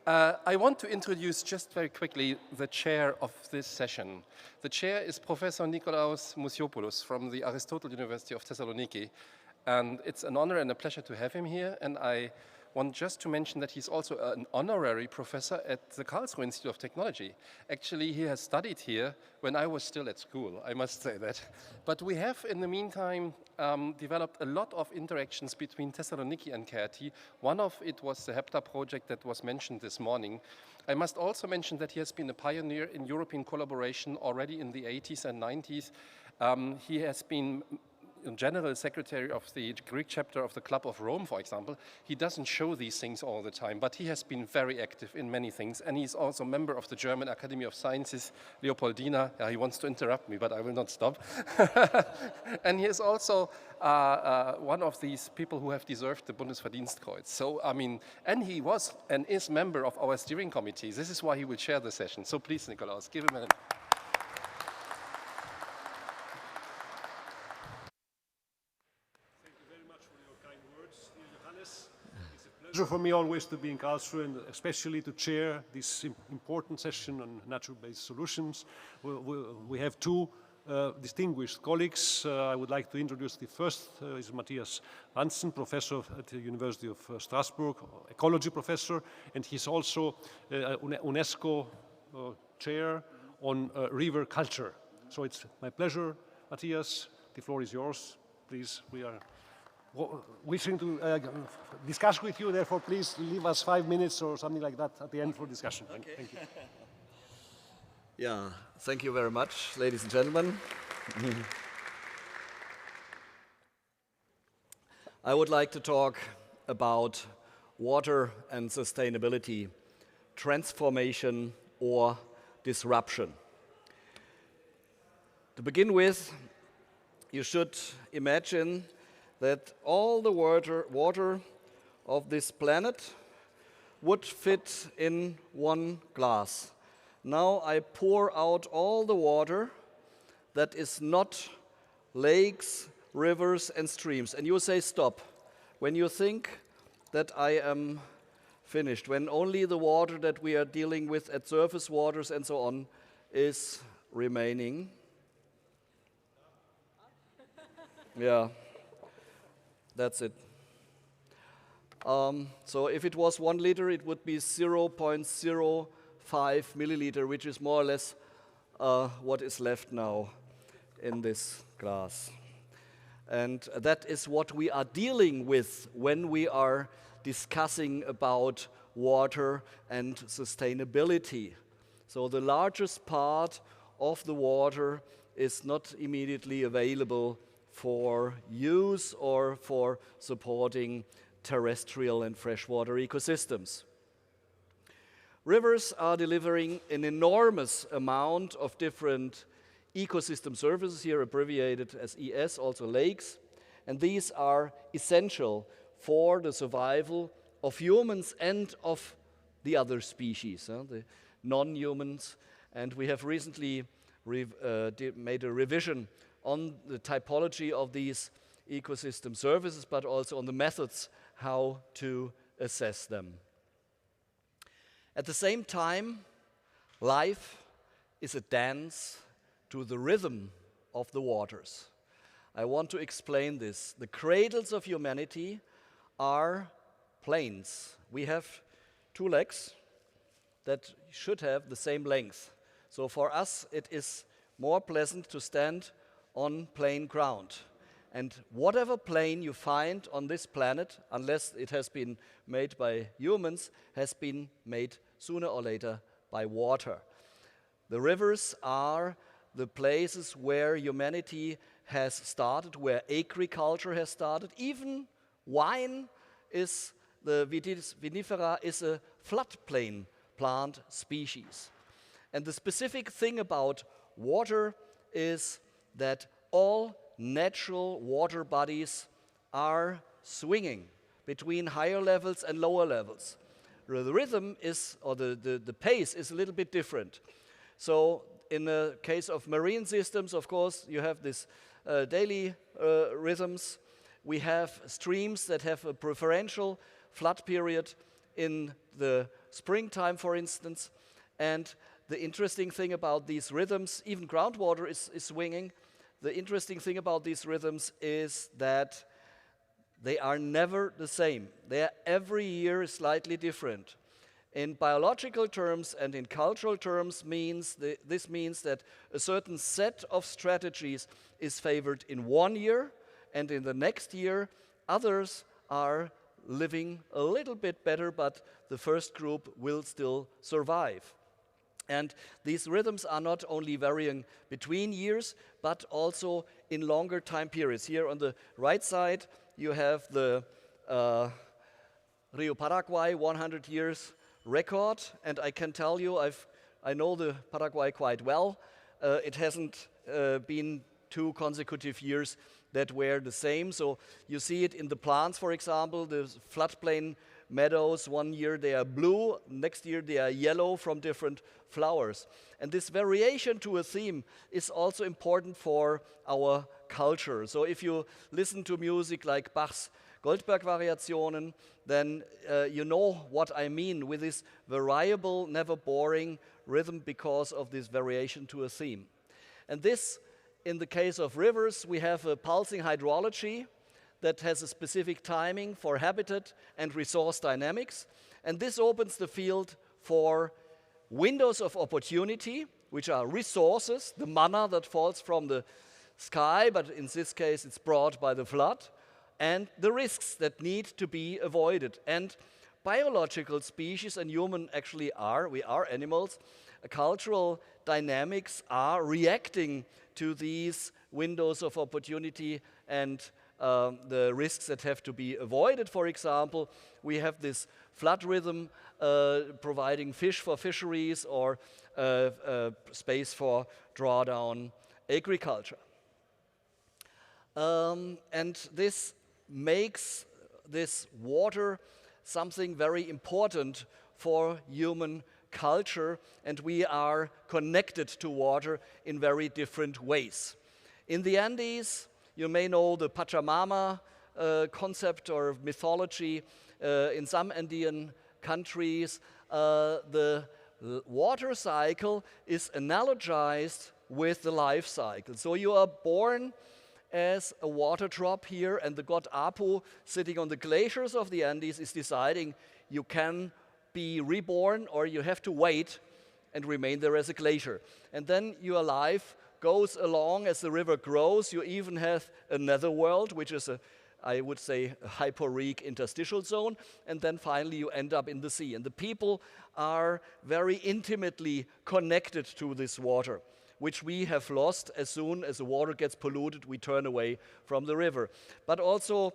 I want to introduce just very quickly the chair of this session. The chair is Professor Nikolaos Mousiopoulos from the Aristotle University of Thessaloniki. And it's an honor and a pleasure to have him here. And I want just to mention that he's also an honorary professor at the Karlsruhe Institute of Technology. Actually, he has studied here when I was still at school, I must say that. But we have, in the meantime, developed a lot of interactions between Thessaloniki and KIT. One of it was the HEPTA project that was mentioned this morning. I must also mention that he has been a pioneer in European collaboration already in the 80s and 90s. He has been General Secretary of the Greek chapter of the Club of Rome, for example. He doesn't show these things all the time, but he has been very active in many things, and he's also a member of the German Academy of Sciences, Leopoldina. Yeah, he wants to interrupt me, but I will not stop. And he is also one of these people who have deserved the Bundesverdienstkreuz. So, I mean, and he was and is member of our steering committee. This is why he will chair the session. So please, Nikolaos, give him a hand. It's a pleasure for me always to be in Karlsruhe, and especially to chair this important session on natural-based solutions. We have two distinguished colleagues. I would like to introduce the first is Matthias Wantzen, professor at the University of Strasbourg, ecology professor, and he's also UNESCO chair on river culture. So it's my pleasure, Matthias. The floor is yours. Please, we are wishing to discuss with you, therefore please leave us 5 minutes or something like that at the end for discussion. Okay. Thank you. Yeah, thank you very much, ladies and gentlemen. I would like to talk about water and sustainability, transformation or disruption. To begin with, you should imagine that all the water of this planet would fit in one glass. Now I pour out all the water that is not lakes, rivers and streams. And you say stop when you think that I am finished, when only the water that we are dealing with at surface waters and so on is remaining. Yeah. That's it. So if it was 1 liter, it would be 0.05 milliliter, which is more or less what is left now in this glass. And that is what we are dealing with when we are discussing about water and sustainability. So the largest part of the water is not immediately available for use or for supporting terrestrial and freshwater ecosystems. Rivers are delivering an enormous amount of different ecosystem services, here abbreviated as ES, also lakes, and these are essential for the survival of humans and of the other species, the non-humans. And we have recently made a revision on the typology of these ecosystem services, but also on the methods how to assess them. At the same time, life is a dance to the rhythm of the waters. I want to explain this. The cradles of humanity are plains. We have 2 legs that should have the same length. So for us, it is more pleasant to stand on plain ground. And whatever plane you find on this planet, unless it has been made by humans, has been made sooner or later by water. The rivers are the places where humanity has started, where agriculture has started. Even wine is, the vinifera is a floodplain plant species. And the specific thing about water is that all natural water bodies are swinging between higher levels and lower levels. The rhythm is, or the pace is a little bit different. So in the case of marine systems, of course, you have this daily rhythms. We have streams that have a preferential flood period, in the springtime, for instance. And the interesting thing about these rhythms, even groundwater is swinging. The interesting thing about these rhythms is that they are never the same. They are every year slightly different. In biological terms and in cultural terms, this means that a certain set of strategies is favored in one year, and in the next year, others are living a little bit better, but the first group will still survive. And these rhythms are not only varying between years, but also in longer time periods. Here on the right side, you have the Rio Paraguay 100 years record, and I can tell you, I know the Paraguay quite well. It hasn't been 2 consecutive years that were the same. So you see it in the plants, for example, the floodplain meadows. One year they are blue, next year they are yellow from different flowers. And this variation to a theme is also important for our culture. So if you listen to music like Bach's Goldberg-Variationen, then you know what I mean with this variable, never boring rhythm because of this variation to a theme. And this, in the case of rivers, we have a pulsing hydrology that has a specific timing for habitat and resource dynamics. And this opens the field for windows of opportunity, which are resources, the manna that falls from the sky, but in this case it's brought by the flood, and the risks that need to be avoided. And biological species, and human actually are, we are animals, cultural dynamics are reacting to these windows of opportunity and the risks that have to be avoided. For example, we have this flood rhythm providing fish for fisheries or space for drawdown agriculture. And this makes this water something very important for human culture, and we are connected to water in very different ways. In the Andes, you may know the Pachamama concept or mythology. In some Andean countries, the water cycle is analogized with the life cycle. So you are born as a water drop here, and the god Apu, sitting on the glaciers of the Andes, is deciding you can be reborn or you have to wait and remain there as a glacier. And then your life goes along as the river grows. You even have a netherworld, which is I would say, a hyporheic interstitial zone, and then finally you end up in the sea. And the people are very intimately connected to this water, which we have lost. As soon as the water gets polluted, we turn away from the river. But also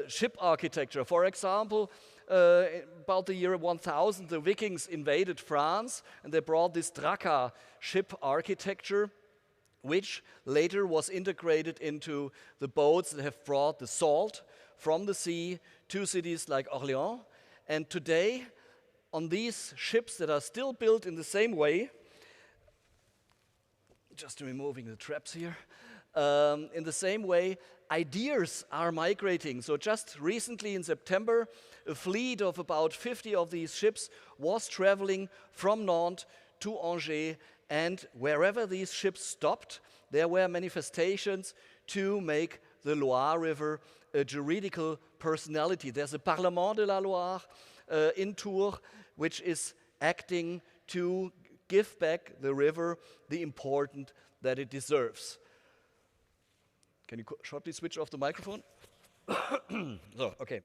ship architecture. For example, about the year 1000, the Vikings invaded France, and they brought this Draka ship architecture, which later was integrated into the boats that have brought the salt from the sea to cities like Orléans. And today, on these ships that are still built in the same way, just removing the traps here, in the same way, ideas are migrating. So just recently in September, a fleet of about 50 of these ships was traveling from Nantes to Angers, and wherever these ships stopped, there were manifestations to make the Loire River a juridical personality. There's a Parlement de la Loire in Tours, which is acting to give back the river the importance that it deserves. Can you shortly switch off the microphone? So, okay.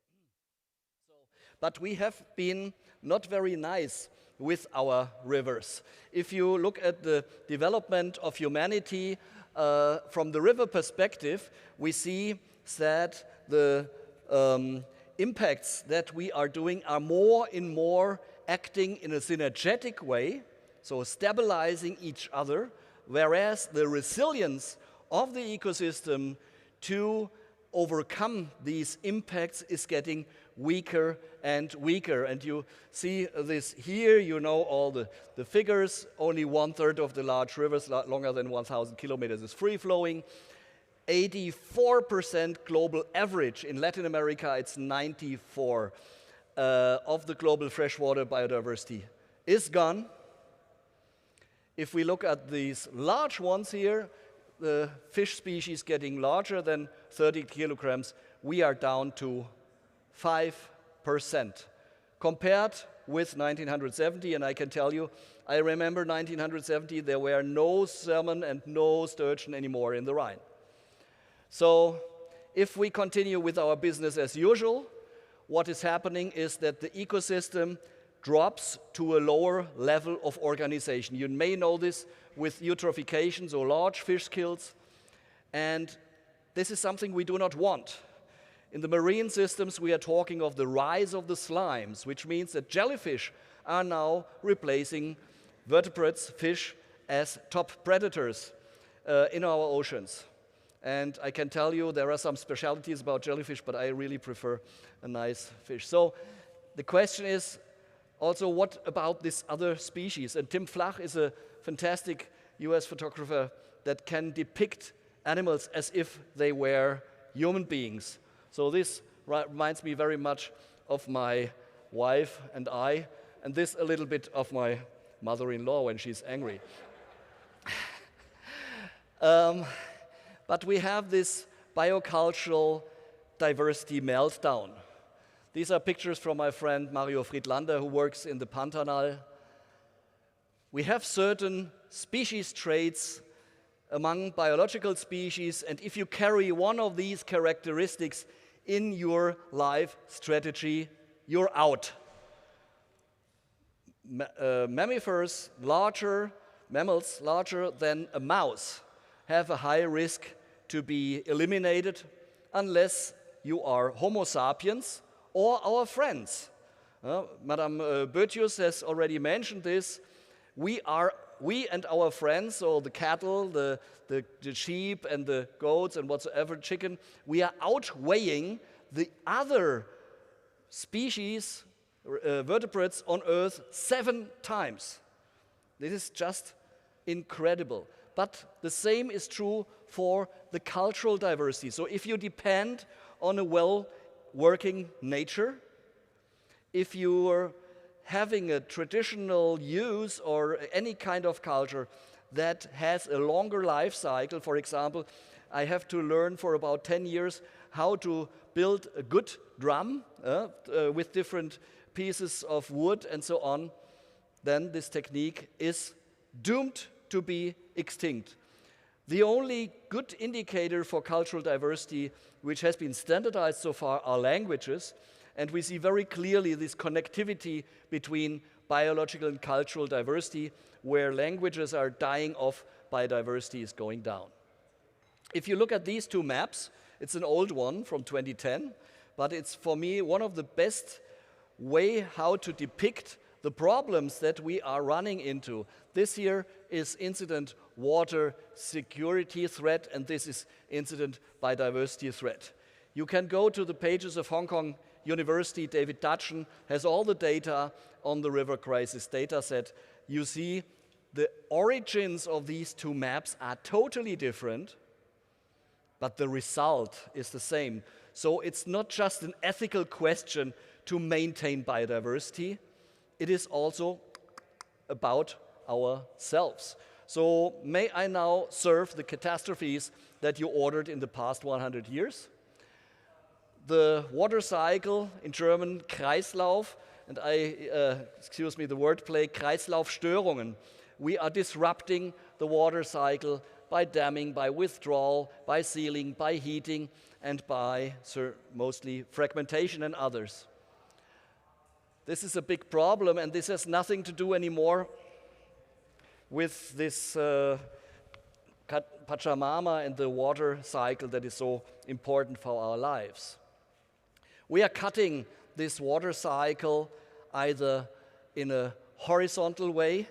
But we have been not very nice with our rivers. If you look at the development of humanity from the river perspective, we see that the impacts that we are doing are more and more acting in a synergetic way, so stabilizing each other, whereas the resilience of the ecosystem to overcome these impacts is getting weaker and weaker. And you see this here, you know all the figures. Only 1/3 of the large rivers longer than 1,000 kilometers is free-flowing. 84% global average. In Latin America, it's 94. of the global freshwater biodiversity is gone. If we look at these large ones here, the fish species getting larger than 30 kilograms, we are down to 5% compared with 1970. And I can tell you, I remember 1970, there were no salmon and no sturgeon anymore in the Rhine. So if we continue with our business as usual, what is happening is that the ecosystem drops to a lower level of organization. You may know this with eutrophication, so large fish kills, and this is something we do not want. In the marine systems, we are talking of the rise of the slimes, which means that jellyfish are now replacing vertebrates, fish, as top predators in our oceans. And I can tell you there are some specialties about jellyfish, but I really prefer a nice fish. So the question is also, what about this other species? And Tim Flach is a fantastic US photographer that can depict animals as if they were human beings. So this reminds me very much of my wife and I, and this a little bit of my mother-in-law when she's angry. But we have this biocultural diversity meltdown. These are pictures from my friend Mario Friedlander, who works in the Pantanal. We have certain species traits among biological species, and if you carry one of these characteristics in your life strategy, you're out. Mammals larger than a mouse have a high risk to be eliminated unless you are Homo sapiens or our friends. Madame Boetius has already mentioned this. We and our friends, so the cattle, the sheep and the goats and whatsoever, chicken, we are outweighing the other species, vertebrates on Earth 7 times. This is just incredible. But the same is true for the cultural diversity. So if you depend on a well-working nature, if you are having a traditional use or any kind of culture that has a longer life cycle, for example, I have to learn for about 10 years how to build a good drum with different pieces of wood and so on, then this technique is doomed to be extinct. The only good indicator for cultural diversity which has been standardized so far are languages, and we see very clearly this connectivity between biological and cultural diversity, where languages are dying off, biodiversity is going down. If you look at these two maps, it's an old one from 2010, but it's for me one of the best way how to depict the problems that we are running into. This here is incident water security threat, and this is incident biodiversity threat. You can go to the pages of Hong Kong University. David Dutchen has all the data on the river crisis data set. You see the origins of these two maps are totally different, but the result is the same. So it's not just an ethical question to maintain biodiversity, it is also about ourselves. So may I now serve the catastrophes that you ordered in the past 100 years? The water cycle, in German Kreislauf, and excuse me the wordplay, Kreislaufstörungen. We are disrupting the water cycle by damming, by withdrawal, by sealing, by heating, and by mostly fragmentation and others. This is a big problem, and this has nothing to do anymore with this Pachamama and the water cycle that is so important for our lives. We are cutting this water cycle either in a horizontal way.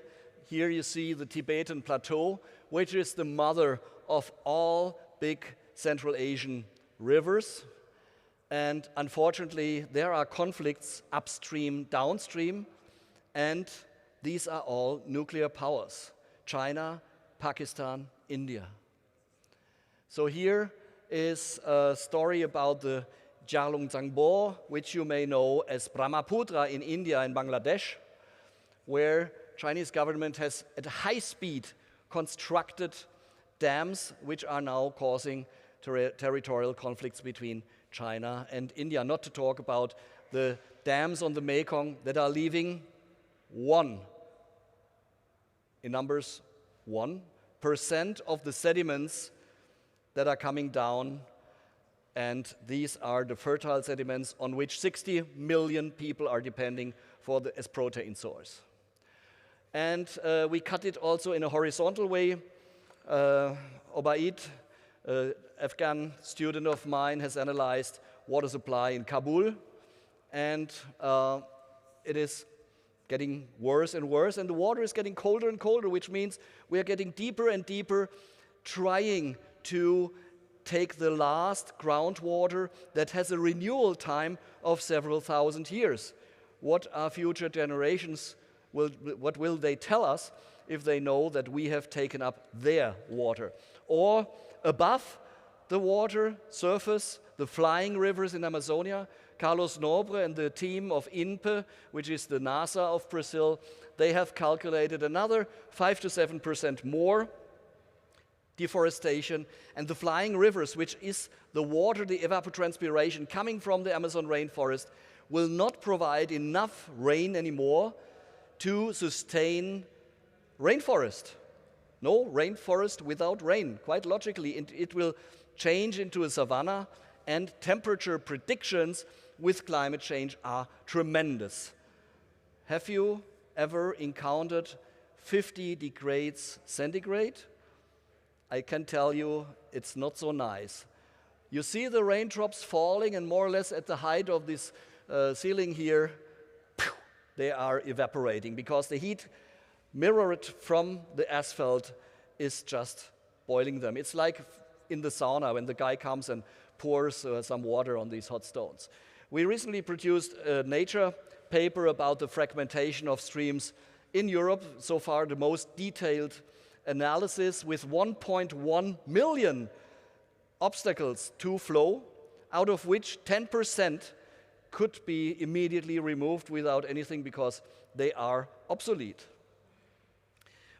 Here you see the Tibetan Plateau, which is the mother of all big Central Asian rivers. And unfortunately, there are conflicts upstream, downstream, and these are all nuclear powers: China, Pakistan, India. So here is a story about the Jalgaontangbo, which you may know as Brahmaputra in India and Bangladesh, where Chinese government has at high speed constructed dams which are now causing territorial conflicts between China and India. Not to talk about the dams on the Mekong that are leaving in numbers 1% of the sediments that are coming down, and these are the fertile sediments on which 60 million people are depending as protein source. And we cut it also in a horizontal way. Obaid, Afghan student of mine, has analyzed water supply in Kabul, and it is getting worse and worse, and the water is getting colder and colder, which means we are getting deeper and deeper, trying to take the last groundwater that has a renewal time of several thousand years. What are future generations, what will they tell us if they know that we have taken up their water? Or above the water surface, the flying rivers in Amazonia, Carlos Nobre and the team of INPE, which is the NASA of Brazil, they have calculated another 5 to 7% more deforestation, and the flying rivers, which is the water, the evapotranspiration coming from the Amazon rainforest, will not provide enough rain anymore to sustain rainforest. No rainforest without rain. Quite logically, it will change into a savanna, and temperature predictions with climate change are tremendous. Have you ever encountered 50 degrees centigrade? I can tell you it's not so nice. You see the raindrops falling, and more or less at the height of this ceiling here, they are evaporating because the heat mirrored from the asphalt is just boiling them. It's like in the sauna when the guy comes and pours some water on these hot stones. We recently produced a Nature paper about the fragmentation of streams in Europe, so far the most detailed analysis, with 1.1 million obstacles to flow, out of which 10% could be immediately removed without anything because they are obsolete.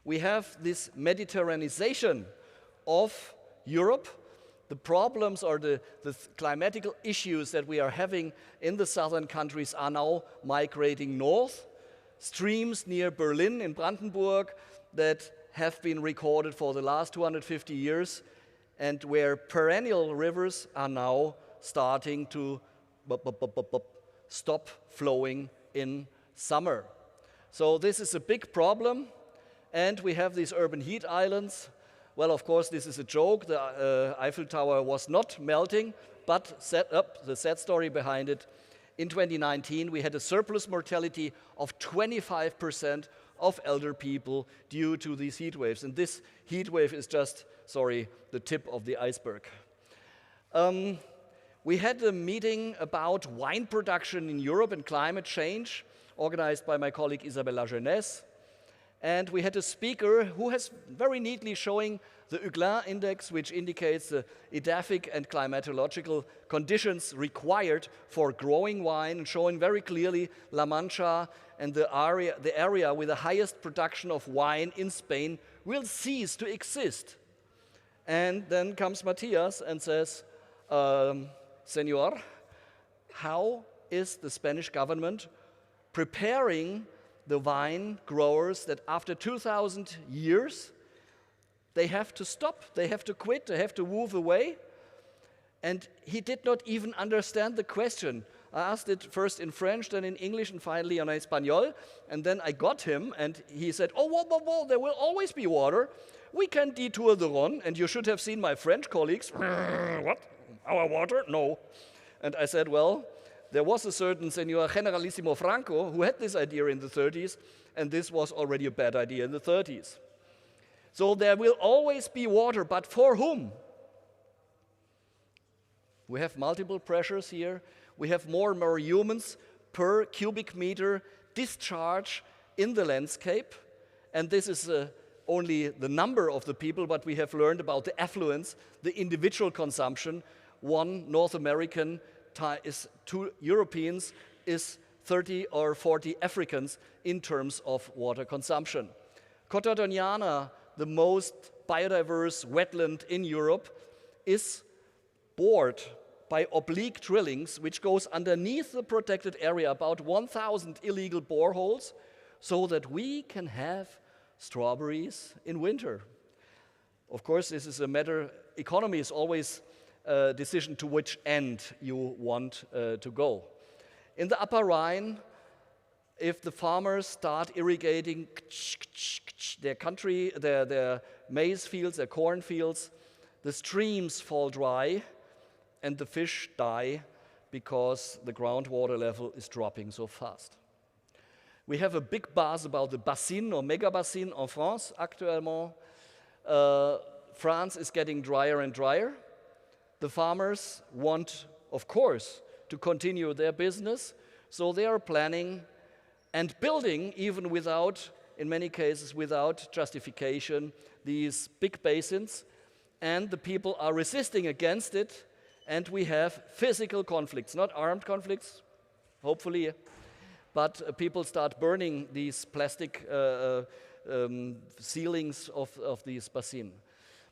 We have this Mediterraneization of Europe. The problems or the climatical issues that we are having in the southern countries are now migrating north. Streams near Berlin in Brandenburg that have been recorded for the last 250 years, and where perennial rivers are now starting to stop flowing in summer. So this is a big problem, and we have these urban heat islands. Well, of course, this is a joke. The Eiffel Tower was not melting, but the sad story behind it. In 2019, we had a surplus mortality of 25% of elder people due to these heat waves. And this heat wave is just, the tip of the iceberg. We had a meeting about wine production in Europe and climate change, organized by my colleague Isabella Jeunesse. And we had a speaker who has very neatly showing the Huglin index, which indicates the edaphic and climatological conditions required for growing wine, and showing very clearly La Mancha and the area with the highest production of wine in Spain will cease to exist. And then comes Matthias and says, Senor, how is the Spanish government preparing the wine growers that after 2,000 years, they have to stop, they have to quit, they have to move away? And he did not even understand the question. I asked it first in French, then in English, and finally in Espanol. And then I got him, and he said, oh, whoa, there will always be water. We can detour the Rhone, and you should have seen my French colleagues. What? Our water? No. And I said, well, there was a certain Senor Generalissimo Franco who had this idea in the 30s, and this was already a bad idea in the 30s. So there will always be water, but for whom? We have multiple pressures here. We have more and more humans per cubic meter discharge in the landscape, and this is only the number of the people, but we have learned about the affluence, the individual consumption. One North American is 2 Europeans is 30 or 40 Africans in terms of water consumption. Cottadoniana, the most biodiverse wetland in Europe, is bored by oblique drillings, which goes underneath the protected area, about 1,000 illegal boreholes, so that we can have strawberries in winter. Of course, this is a matter, economy is always a decision to which end you want to go. In the Upper Rhine, if the farmers start irrigating their maize fields, their corn fields, the streams fall dry and the fish die because the groundwater level is dropping so fast. We have a big buzz about the bassine or mega bassine en France actuellement. France is getting drier and drier. The farmers want, of course, to continue their business, so they are planning and building, even without, in many cases, without justification, these big basins, and the people are resisting against it, and we have physical conflicts, not armed conflicts, hopefully, but people start burning these plastic ceilings of these bassins.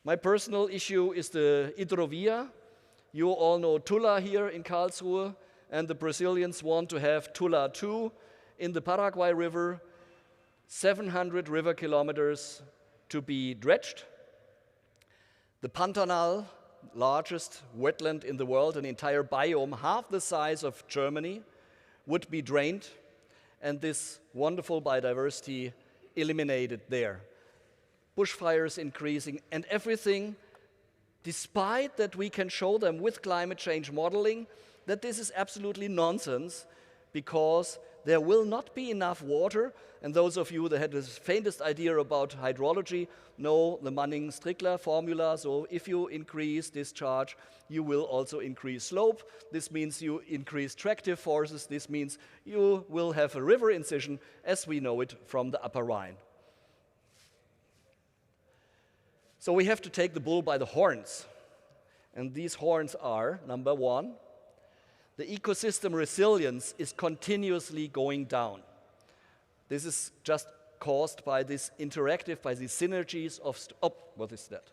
My personal issue is the hydrovia. You all know Tula here in Karlsruhe, and the Brazilians want to have Tula 2 in the Paraguay River, 700 river kilometers to be dredged. The Pantanal, largest wetland in the world, an entire biome, half the size of Germany, would be drained, and this wonderful biodiversity eliminated there. Bushfires increasing, and everything, despite that we can show them with climate change modeling that this is absolutely nonsense, because there will not be enough water, and those of you that had the faintest idea about hydrology know the Manning-Strickler formula. So if you increase discharge, you will also increase slope. This means you increase tractive forces. This means you will have a river incision as we know it from the Upper Rhine. So we have to take the bull by the horns. And these horns are, number one, the ecosystem resilience is continuously going down. This is just caused by this interactive, by the synergies of, what is that?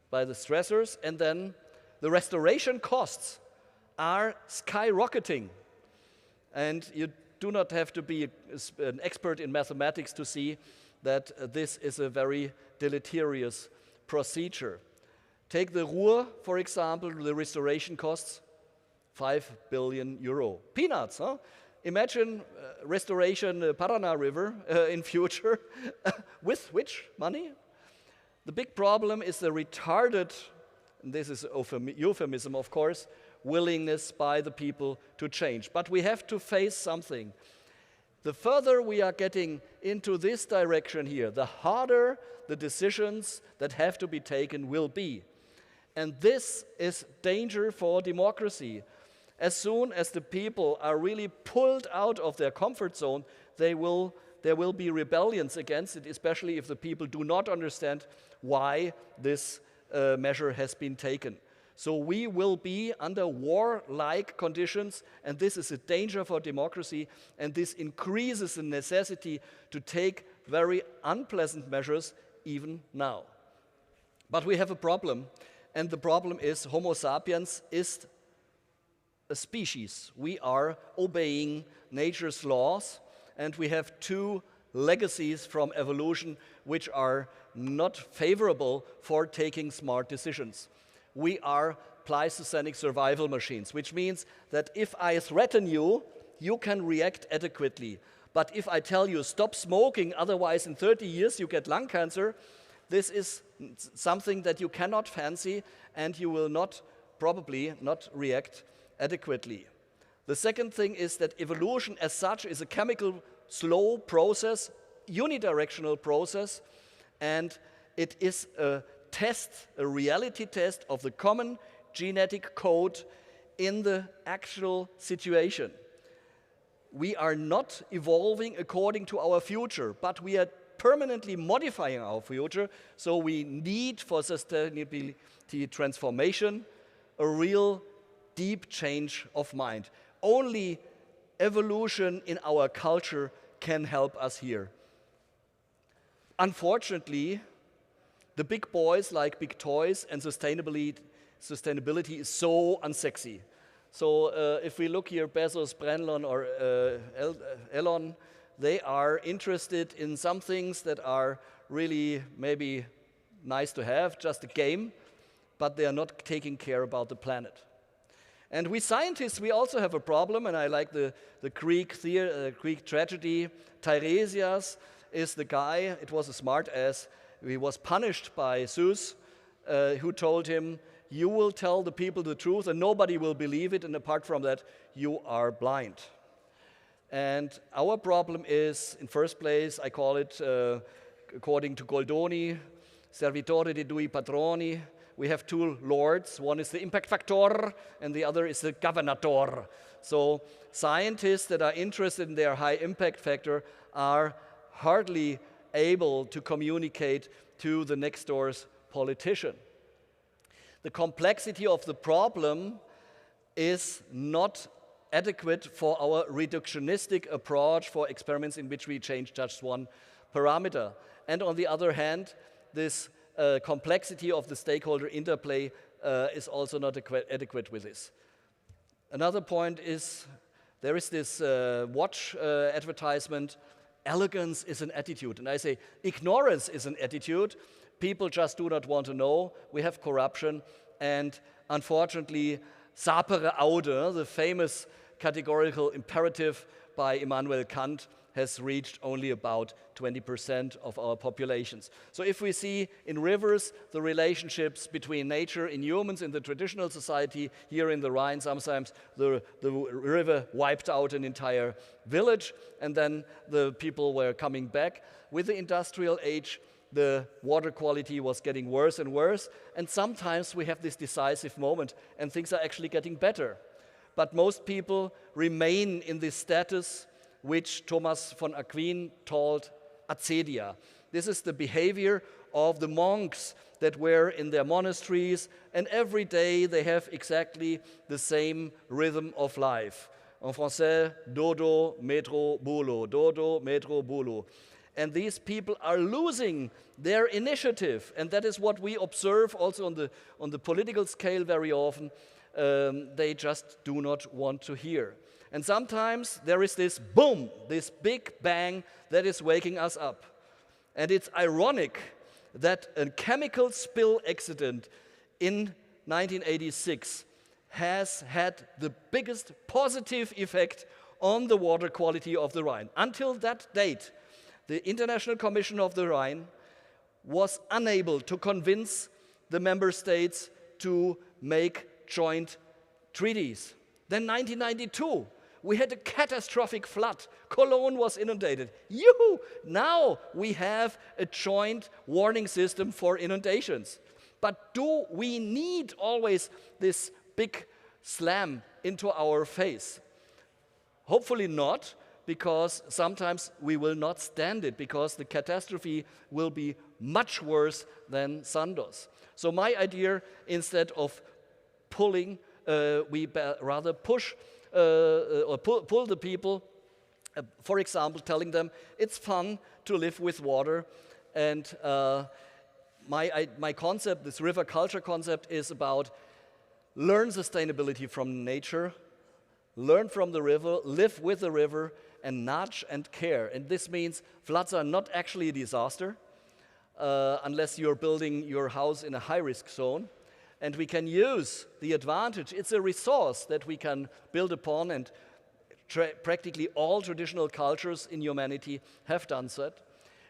By the stressors, and then the restoration costs are skyrocketing. And you do not have to be an expert in mathematics to see that this is a very deleterious procedure. Take the Ruhr, for example, the restoration costs 5 billion euro. Peanuts, huh? Imagine restoration Paraná River in future with which money? The big problem is the retarded, and this is euphemism of course, willingness by the people to change. But we have to face something. The further we are getting into this direction here, the harder the decisions that have to be taken will be. And this is danger for democracy. As soon as the people are really pulled out of their comfort zone, there will be rebellions against it, especially if the people do not understand why this measure has been taken. So we will be under war-like conditions, and this is a danger for democracy, and this increases the necessity to take very unpleasant measures even now. But we have a problem, and the problem is Homo sapiens is a species. We are obeying nature's laws, and we have two legacies from evolution which are not favorable for taking smart decisions. We are Pleistocenic survival machines, which means that if I threaten you, you can react adequately. But if I tell you stop smoking, otherwise in 30 years you get lung cancer, this is something that you cannot fancy, and you will probably not react adequately. The second thing is that evolution as such is a chemical slow process, unidirectional process, and it is a test, a reality test of the common genetic code in the actual situation. We are not evolving according to our future, but we are permanently modifying our future, so we need for sustainability transformation a real deep change of mind. Only evolution in our culture can help us here. Unfortunately, the big boys like big toys, and sustainability is so unsexy. So if we look here, Bezos, Brenlon, or Elon, they are interested in some things that are really maybe nice to have, just a game, but they are not taking care about the planet. And we scientists, we also have a problem, and I like the Greek tragedy. Tiresias is the guy, it was a smart ass, he was punished by Zeus, who told him, you will tell the people the truth and nobody will believe it, and apart from that, you are blind. And our problem is, in first place, I call it, according to Goldoni, servitore de due patroni. We have two lords, one is the impact factor and the other is the governator. So scientists that are interested in their high impact factor are hardly able to communicate to the next door's politician. The complexity of the problem is not adequate for our reductionistic approach for experiments in which we change just one parameter. And on the other hand, this complexity of the stakeholder interplay is also not adequate with this. Another point is, there is this watch advertisement, elegance is an attitude. And I say, ignorance is an attitude. People just do not want to know. We have corruption. And unfortunately, sapere aude, the famous categorical imperative by Immanuel Kant, has reached only about 20% of our populations. So if we see in rivers the relationships between nature and humans in the traditional society, here in the Rhine, sometimes the river wiped out an entire village, and then the people were coming back. With the industrial age, the water quality was getting worse and worse, and sometimes we have this decisive moment and things are actually getting better. But most people remain in this status which Thomas von Aquin called acedia. This is the behavior of the monks that were in their monasteries, and every day they have exactly the same rhythm of life. En français, dodo, métro, boulot, dodo, métro, boulot. And these people are losing their initiative, and that is what we observe also on the political scale very often. They just do not want to hear. And sometimes there is this boom, this big bang that is waking us up. And it's ironic that a chemical spill accident in 1986 has had the biggest positive effect on the water quality of the Rhine. Until that date, the International Commission of the Rhine was unable to convince the member states to make joint treaties. Then 1992, we had a catastrophic flood. Cologne was inundated. Yoo-hoo! Now we have a joint warning system for inundations. But do we need always this big slam into our face? Hopefully not, because sometimes we will not stand it, because the catastrophe will be much worse than Sandoz. So my idea, instead of pulling, we rather push or pull the people, for example, telling them it's fun to live with water. And my concept, this river culture concept, is about learn sustainability from nature, learn from the river, live with the river, and nudge and care. And this means floods are not actually a disaster unless you're building your house in a high-risk zone. And we can use the advantage. It's a resource that we can build upon, and practically all traditional cultures in humanity have done that.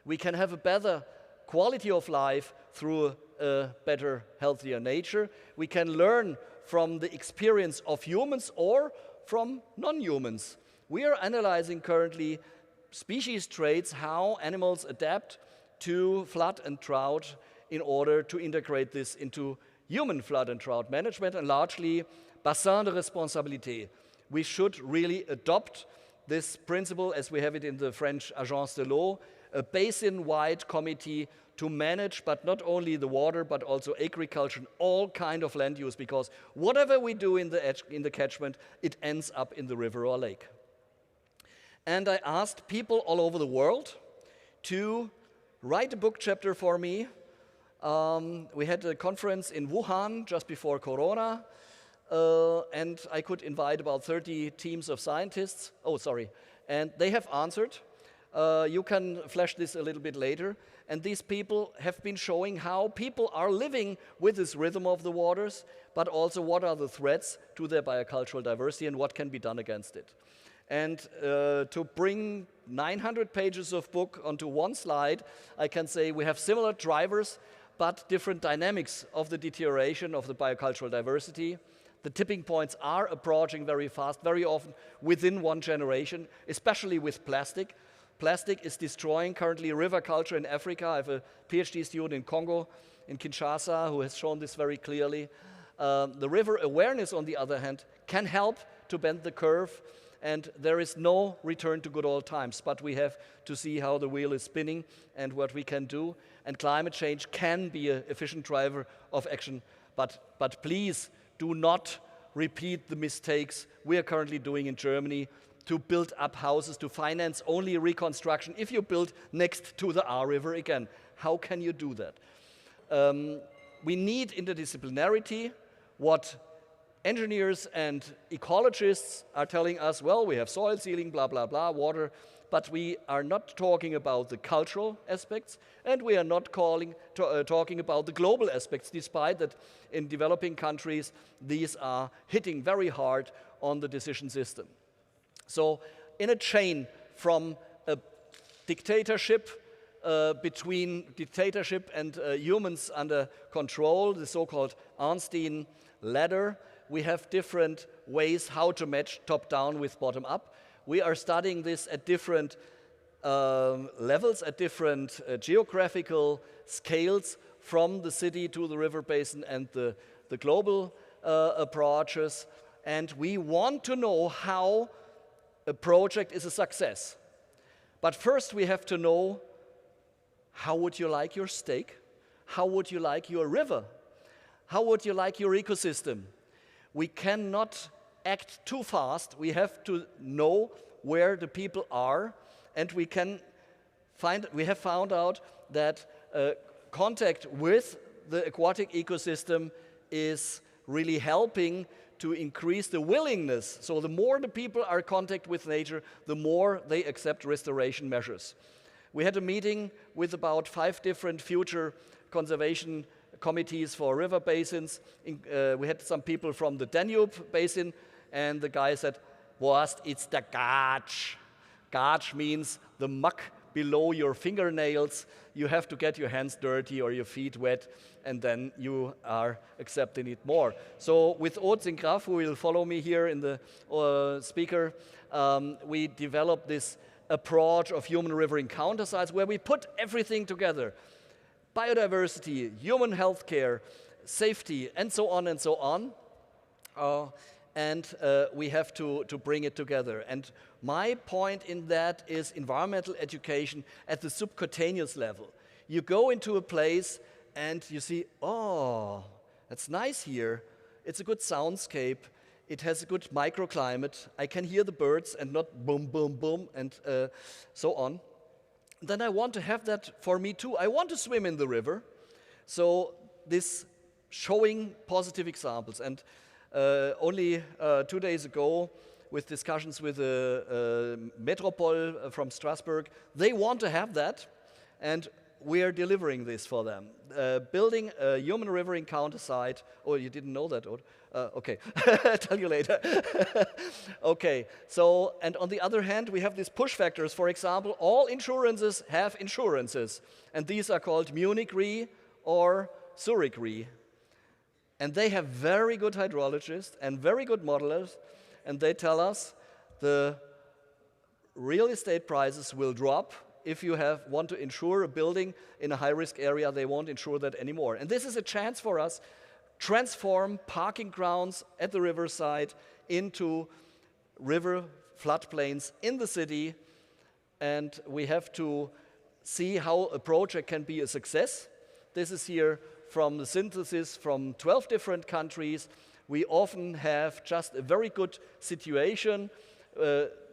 We can have a better quality of life through a better, healthier nature. We can learn from the experience of humans or from non-humans. We are analyzing currently species traits, how animals adapt to flood and drought in order to integrate this into human flood and drought management, and largely bassin de responsabilité. We should really adopt this principle as we have it in the French Agence de l'eau, a basin-wide committee to manage, but not only the water, but also agriculture and all kind of land use, because whatever we do in the catchment, it ends up in the river or lake. And I asked people all over the world to write a book chapter for me. We had a conference in Wuhan just before Corona, and I could invite about 30 teams of scientists. Oh, sorry. And they have answered. You can flash this a little bit later. And these people have been showing how people are living with this rhythm of the waters, but also what are the threats to their biocultural diversity and what can be done against it. And to bring 900 pages of book onto one slide, I can say we have similar drivers, but different dynamics of the deterioration of the biocultural diversity. The tipping points are approaching very fast, very often within one generation, especially with plastic. Plastic is destroying currently river culture in Africa. I have a PhD student in Congo, in Kinshasa, who has shown this very clearly. The river awareness, on the other hand, can help to bend the curve, and there is no return to good old times, but we have to see how the wheel is spinning and what we can do. And climate change can be an efficient driver of action, but please do not repeat the mistakes we are currently doing in Germany to build up houses, to finance only reconstruction. If you build next to the Ahr River again, how can you do that? We need interdisciplinarity. What engineers and ecologists are telling us, well, we have soil sealing, blah, blah, blah, water, but we are not talking about the cultural aspects, and we are not talking about the global aspects, despite that in developing countries, these are hitting very hard on the decision system. So in a chain from a dictatorship between dictatorship and humans under control, the so-called Arnstein ladder, we have different ways how to match top-down with bottom-up. We are studying this at different levels, at different geographical scales, from the city to the river basin and the global approaches. And we want to know how a project is a success. But first we have to know, how would you like your steak? How would you like your river? How would you like your ecosystem? We cannot act too fast. We have to know where the people are, and we have found out that contact with the aquatic ecosystem is really helping to increase the willingness. So the more the people are in contact with nature, the more they accept restoration measures. We had a meeting with about 5 different future conservation committees for river basins. We had some people from the Danube basin, and the guy said, "Worst, it's the garbage." Garbage means the muck below your fingernails. You have to get your hands dirty or your feet wet, and then you are accepting it more. So with Aude Zingraff, who will follow me here in the speaker, we developed this approach of human-river encounter sites where we put everything together. Biodiversity, human health care, safety, and so on and so on. And we have to bring it together. And my point in that is environmental education at the subcutaneous level. You go into a place and you see, oh, that's nice here. It's a good soundscape. It has a good microclimate. I can hear the birds and not boom, boom, boom, and so on. Then I want to have that for me too. I want to swim in the river. So this showing positive examples. And only 2 days ago, with discussions with Metropole from Strasbourg, they want to have that, and we are delivering this for them. Building a human river encounter site. Oh, you didn't know that, Aude? Okay, I'll tell you later. Okay, so, and on the other hand, we have these push factors. For example, all insurances have insurances, and these are called Munich Re or Zurich Re. And they have very good hydrologists and very good modelers, and they tell us the real estate prices will drop. If you want to insure a building in a high-risk area, they won't insure that anymore. And this is a chance for us to transform parking grounds at the riverside into river floodplains in the city, and we have to see how a project can be a success. This is here from the synthesis from 12 different countries. We often have just a very good situation.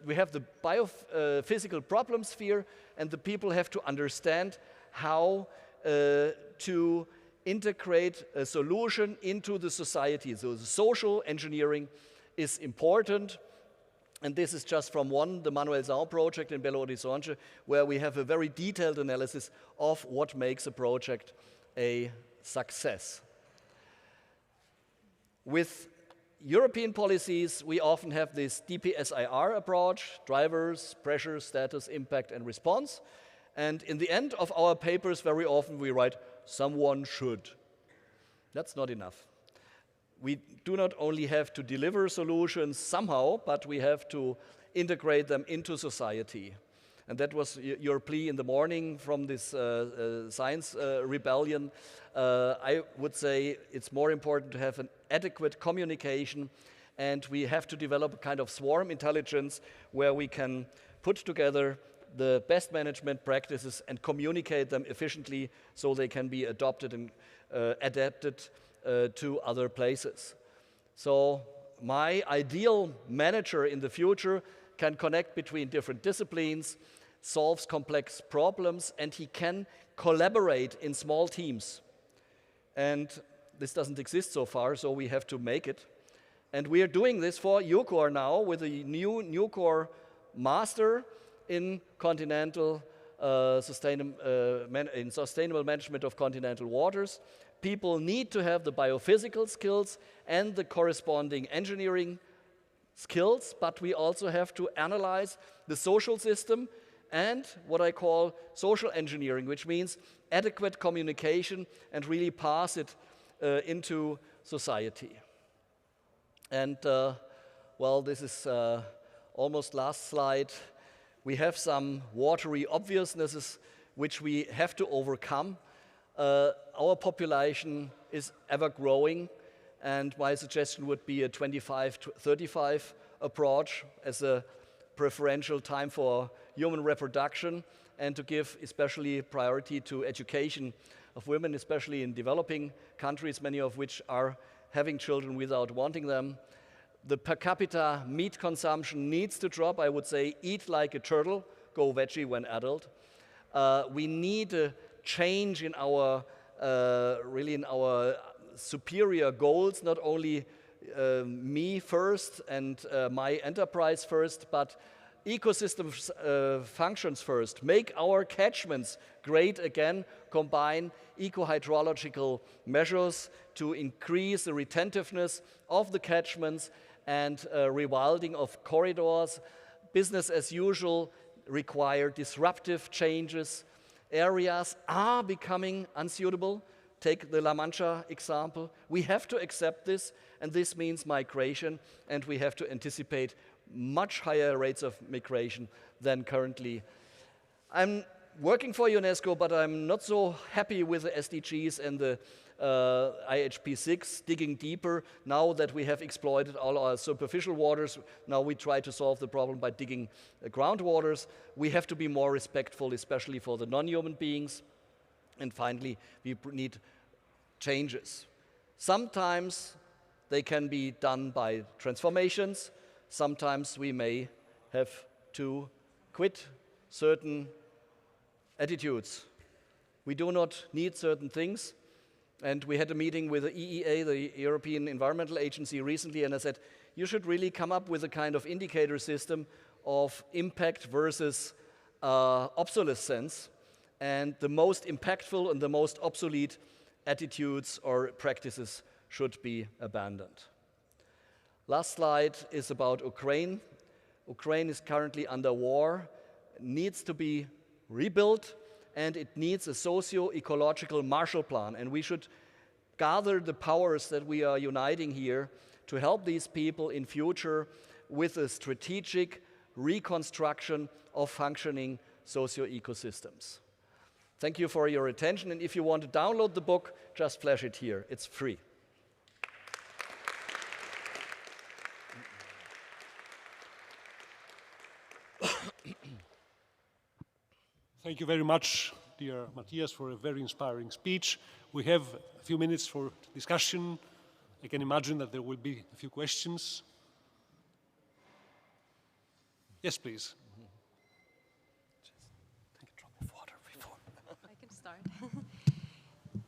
We have the biophysical problem sphere, and the people have to understand how to integrate a solution into the society. So the social engineering is important. And this is just from one, the Manuel Sau project in Belo Horizonte, where we have a very detailed analysis of what makes a project a success. With European policies, we often have this DPSIR approach: drivers, pressure, status, impact, and response. And in the end of our papers, very often we write, someone should. That's not enough. We do not only have to deliver solutions somehow, but we have to integrate them into society. And that was your plea in the morning from this science rebellion. I would say it's more important to have an adequate communication, and we have to develop a kind of swarm intelligence where we can put together the best management practices and communicate them efficiently so they can be adopted and adapted to other places. So my ideal manager in the future can connect between different disciplines, solves complex problems, and he can collaborate in small teams. And this doesn't exist so far, so we have to make it. And we are doing this for EUCOR now with a new EUCOR master in continental sustainable management of continental waters. People need to have the biophysical skills and the corresponding engineering skills, but we also have to analyze the social system and what I call social engineering, which means adequate communication and really pass it into society. And well, this is almost last slide. We have some watery obviousnesses which we have to overcome. Our population is ever growing, and my suggestion would be a 25-35 approach as a preferential time for human reproduction, and to give especially priority to education of women, especially in developing countries, many of which are having children without wanting them. The per capita meat consumption needs to drop. I would say eat like a turtle, go veggie when adult. We need a change in our really in our superior goals, not only me first and my enterprise first, but ecosystem functions first. Make our catchments great again, combine eco-hydrological measures to increase the retentiveness of the catchments and rewilding of corridors. Business as usual require disruptive changes. Areas are becoming unsuitable. Take the La Mancha example. We have to accept this, and this means migration, and we have to anticipate much higher rates of migration than currently. I'm working for UNESCO, but I'm not so happy with the SDGs and the IHP 6, digging deeper. Now that we have exploited all our superficial waters, now we try to solve the problem by digging groundwaters. We have to be more respectful, especially for the non-human beings. And finally, we need changes. Sometimes they can be done by transformations. Sometimes we may have to quit certain attitudes. We do not need certain things. And we had a meeting with the EEA, the European Environmental Agency, recently, and I said, you should really come up with a kind of indicator system of impact versus obsolescence, and the most impactful and the most obsolete attitudes or practices should be abandoned. Last slide is about Ukraine. Ukraine is currently under war, needs to be rebuilt, and it needs a socio-ecological Marshall Plan. And we should gather the powers that we are uniting here to help these people in future with a strategic reconstruction of functioning socio-ecosystems. Thank you for your attention. And if you want to download the book, just flash it here. It's free. Thank you very much, dear Matthias, for a very inspiring speech. We have a few minutes for discussion. I can imagine that there will be a few questions. Yes, please. Take a drop of water before. I can start.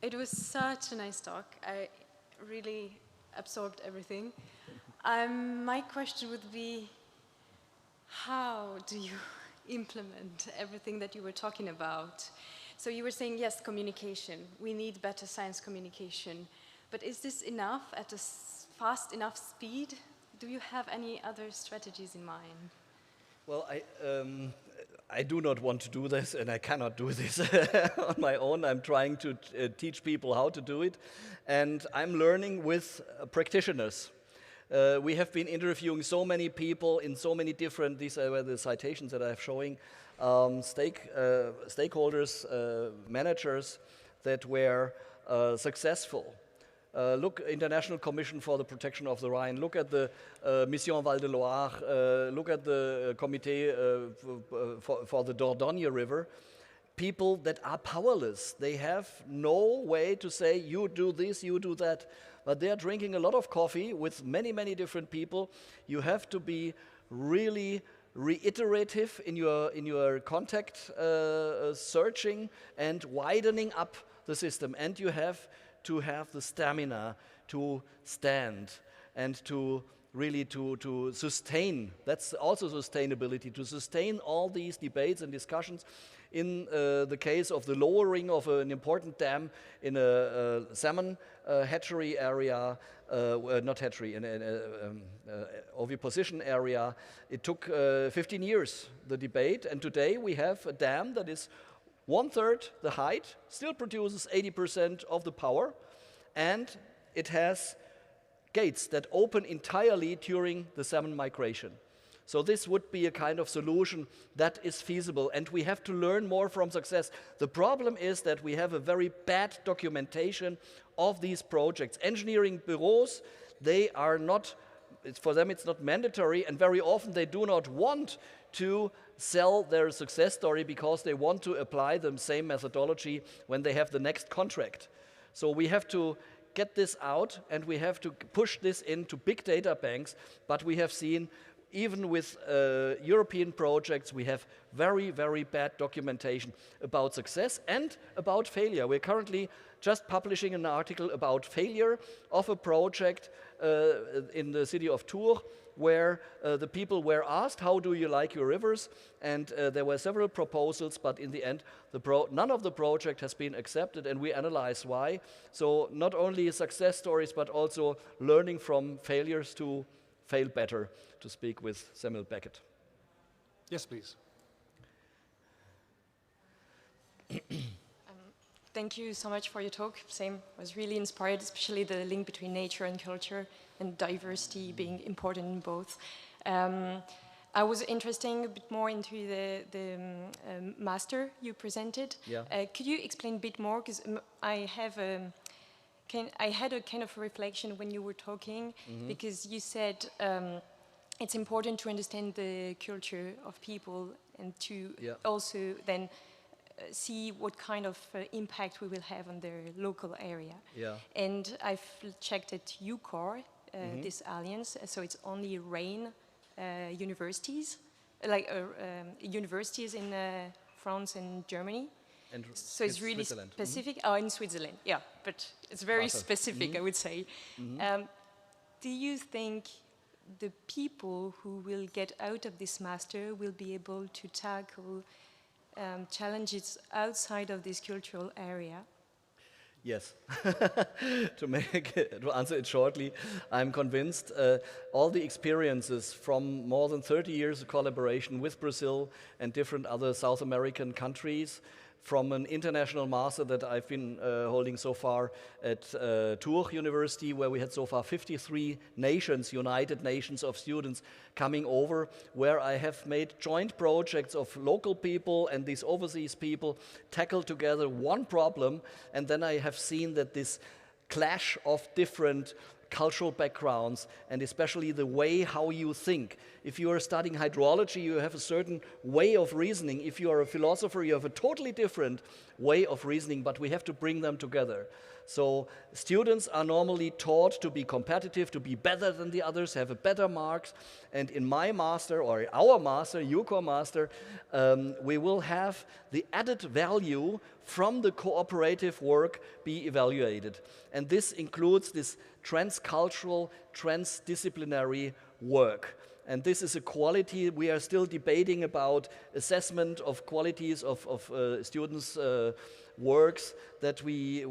It was such a nice talk. I really absorbed everything. My question would be, how do you implement everything that you were talking about? So you were saying, yes, communication. We need better science communication. But is this enough at a fast enough speed? Do you have any other strategies in mind? Well, I do not want to do this, and I cannot do this on my own. I'm trying to teach people how to do it, and I'm learning with practitioners. We have been interviewing so many people in so many different, these are the citations that I'm showing, stakeholders, managers that were successful. Look, International Commission for the Protection of the Rhine, look at the Mission Val de Loire, look at the Comité for the Dordogne River. People that are powerless. They have no way to say, you do this, you do that. But they're drinking a lot of coffee with many, many different people. You have to be really reiterative in your contact searching and widening up the system. And you have to have the stamina to stand and to really to sustain. That's also sustainability, to sustain all these debates and discussions. In the case of the lowering of an important dam in a salmon hatchery area, not hatchery, in an oviposition area, it took 15 years, the debate, and today we have a dam that is 1/3 the height, still produces 80% of the power, and it has gates that open entirely during the salmon migration. So this would be a kind of solution that is feasible, and we have to learn more from success. The problem is that we have a very bad documentation of these projects. Engineering bureaus, they are not, for them it's not mandatory, and very often they do not want to sell their success story because they want to apply the same methodology when they have the next contract. So we have to get this out, and we have to push this into big data banks, but we have seen even with European projects, we have very, very bad documentation about success and about failure. We're currently just publishing an article about failure of a project in the city of Tours, where the people were asked, how do you like your rivers? And there were several proposals, but in the end, none of the project has been accepted, and we analyze why. So not only success stories, but also learning from failures to fail better, to speak with Samuel Beckett. Yes, please. Thank you so much for your talk. Same, was really inspired, especially the link between nature and culture and diversity being important in both. I was interested a bit more into the master you presented. Yeah. Could you explain a bit more? Because I had a kind of reflection when you were talking, because you said it's important to understand the culture of people and to also then see what kind of impact we will have on their local area. Yeah. And I've checked at ECOLE, this alliance, so it's only Rhine universities, like universities in France and Germany. And so it's really Switzerland. specific. Oh, in Switzerland, yeah, but it's very specific, I would say. Do you think the people who will get out of this master will be able to tackle challenges outside of this cultural area? Yes. To answer it shortly, I'm convinced all the experiences from more than 30 years of collaboration with Brazil and different other South American countries, from an international master that I've been holding so far at Tours University, where we had so far 53 nations, United Nations of students coming over, where I have made joint projects of local people and these overseas people tackle together one problem, and then I have seen that this clash of different cultural backgrounds, and especially the way how you think. If you are studying hydrology, you have a certain way of reasoning. If you are a philosopher, you have a totally different way of reasoning, but we have to bring them together. So students are normally taught to be competitive, to be better than the others, have a better marks. And in my master, or our master, UCO master, we will have the added value from the cooperative work be evaluated. And this includes this transcultural, transdisciplinary work. And this is a quality we are still debating about assessment of qualities of students' works that we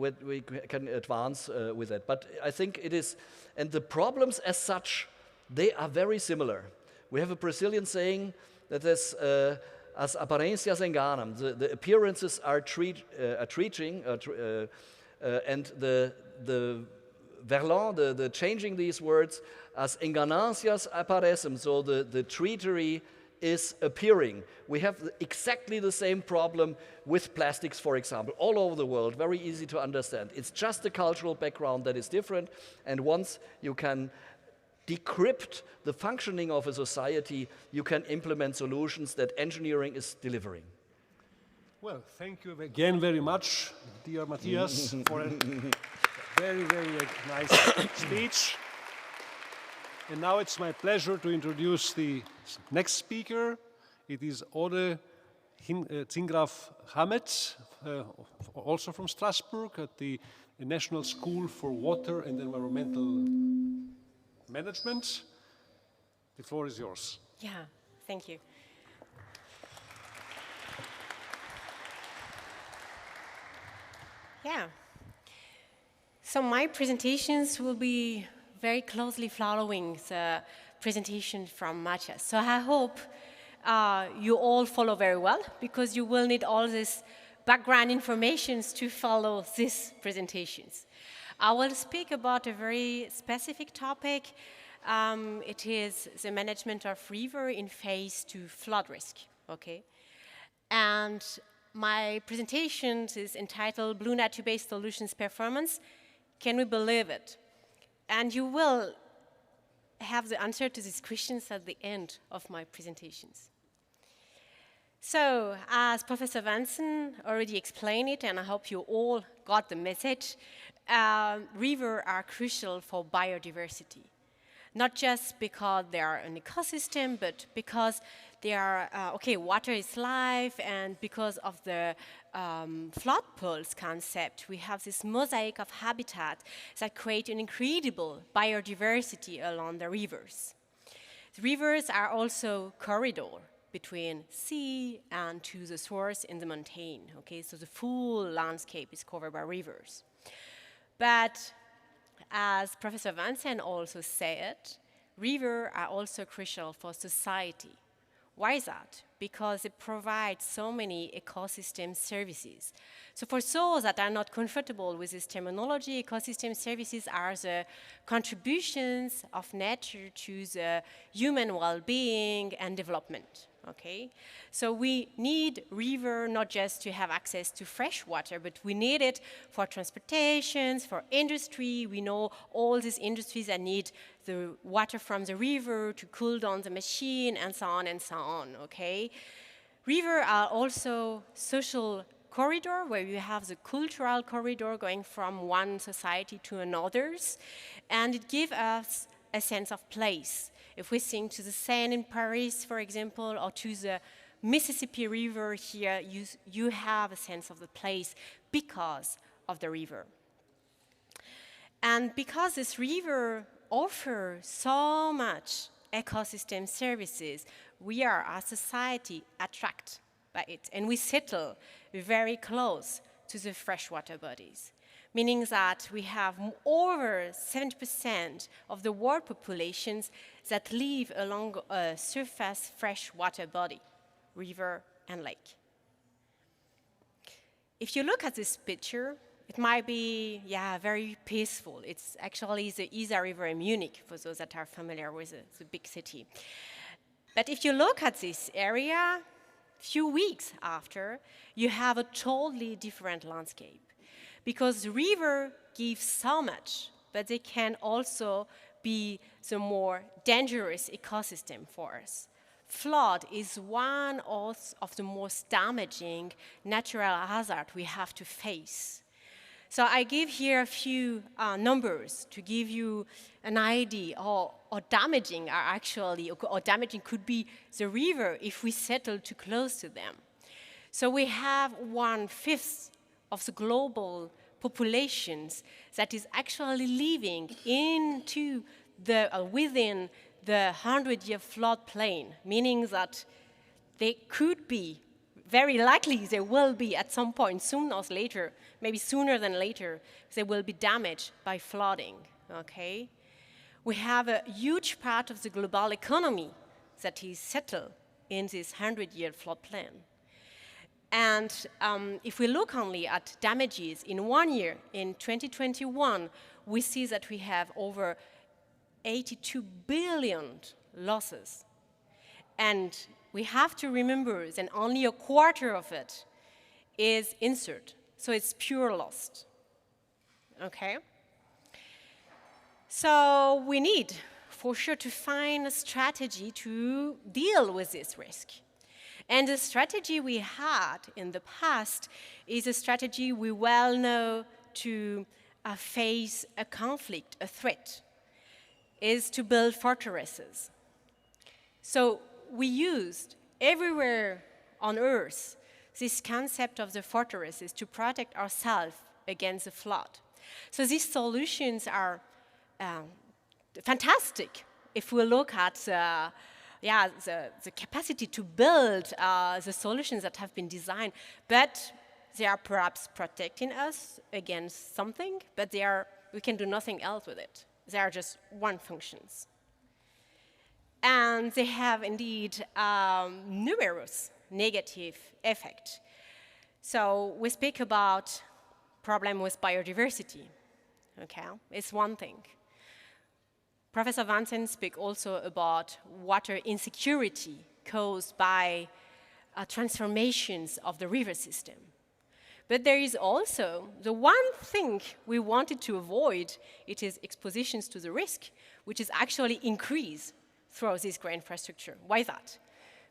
can advance with that. But I think it is, and the problems as such, they are very similar. We have a Brazilian saying that is, as aparências enganam, the appearances are treating, and the Verlan, the changing these words, as enganancias aparecem, so the treachery is appearing. We have exactly the same problem with plastics, for example, all over the world, very easy to understand. It's just the cultural background that is different, and once you can decrypt the functioning of a society, you can implement solutions that engineering is delivering. Well, thank you again very much, dear Matthias, for a very, very nice speech. And now it's my pleasure to introduce the next speaker. It is Aude Zingraff-Hamed, also from Strasbourg, at the National School for Water and Environmental Management. The floor is yours. Yeah, thank you. Yeah. So my presentations will be very closely following the presentation from Matthias. So I hope you all follow very well, because you will need all this background information to follow these presentations. I will speak about a very specific topic. It is the management of river in phase to flood risk, okay? And my presentation is entitled Blue Nature-Based Solutions Performance. Can we believe it? And you will have the answer to these questions at the end of my presentations. So, as Professor Wantzen already explained it, and I hope you all got the message, rivers are crucial for biodiversity. Not just because they are an ecosystem, but because they are, water is life, and because of the flood pools concept, we have this mosaic of habitat that create an incredible biodiversity along the rivers. The rivers are also corridor between sea and to the source in the mountain, okay? So the full landscape is covered by rivers. But as Professor Wantzen also said, rivers are also crucial for society. Why is that? Because it provides so many ecosystem services. So for those that are not comfortable with this terminology, ecosystem services are the contributions of nature to the human well-being and development. Okay, so we need river not just to have access to fresh water, but we need it for transportation, for industry. We know all these industries that need the water from the river to cool down the machine, and so on and so on, okay? Rivers are also social corridor, where you have the cultural corridor going from one society to another's, and it gives us a sense of place. If we think to the Seine in Paris, for example, or to the Mississippi River here, you have a sense of the place because of the river. And because this river offers so much ecosystem services, we are, as society, attracted by it. And we settle very close to the freshwater bodies, meaning that we have over 70% of the world populations that live along a surface freshwater body, river and lake. If you look at this picture, it might be, very peaceful. It's actually the Isar River in Munich, for those that are familiar with the big city. But if you look at this area, few weeks after, you have a totally different landscape, because the river gives so much but they can also be the more dangerous ecosystem for us. Flood is one of the most damaging natural hazards we have to face. So I give here a few numbers to give you an idea how damaging are actually, or damaging could be the river if we settle too close to them. So we have 1/5 of the global populations that is actually living into the, within the 100-year floodplain, meaning that they could be, very likely they will be at some point, sooner or later, maybe sooner than later, they will be damaged by flooding, okay? We have a huge part of the global economy that is settled in this 100-year floodplain. And if we look only at damages in 1 year, in 2021, we see that we have over 82 billion losses. And we have to remember that only a quarter of it is insured. So it's pure loss. Okay? So we need, for sure, to find a strategy to deal with this risk. And the strategy we had in the past is a strategy we well know to face a conflict, a threat, is to build fortresses. So we used everywhere on Earth this concept of the fortresses to protect ourselves against the flood. So these solutions are fantastic if we look at the capacity to build the solutions that have been designed, but they are perhaps protecting us against something, but we can do nothing else with it. They are just one functions. And they have indeed numerous negative effects. So we speak about problem with biodiversity, okay? It's one thing. Professor Wantzen speaks also about water insecurity caused by transformations of the river system. But there is also the one thing we wanted to avoid, it is expositions to the risk, which is actually increased through this grey infrastructure. Why that?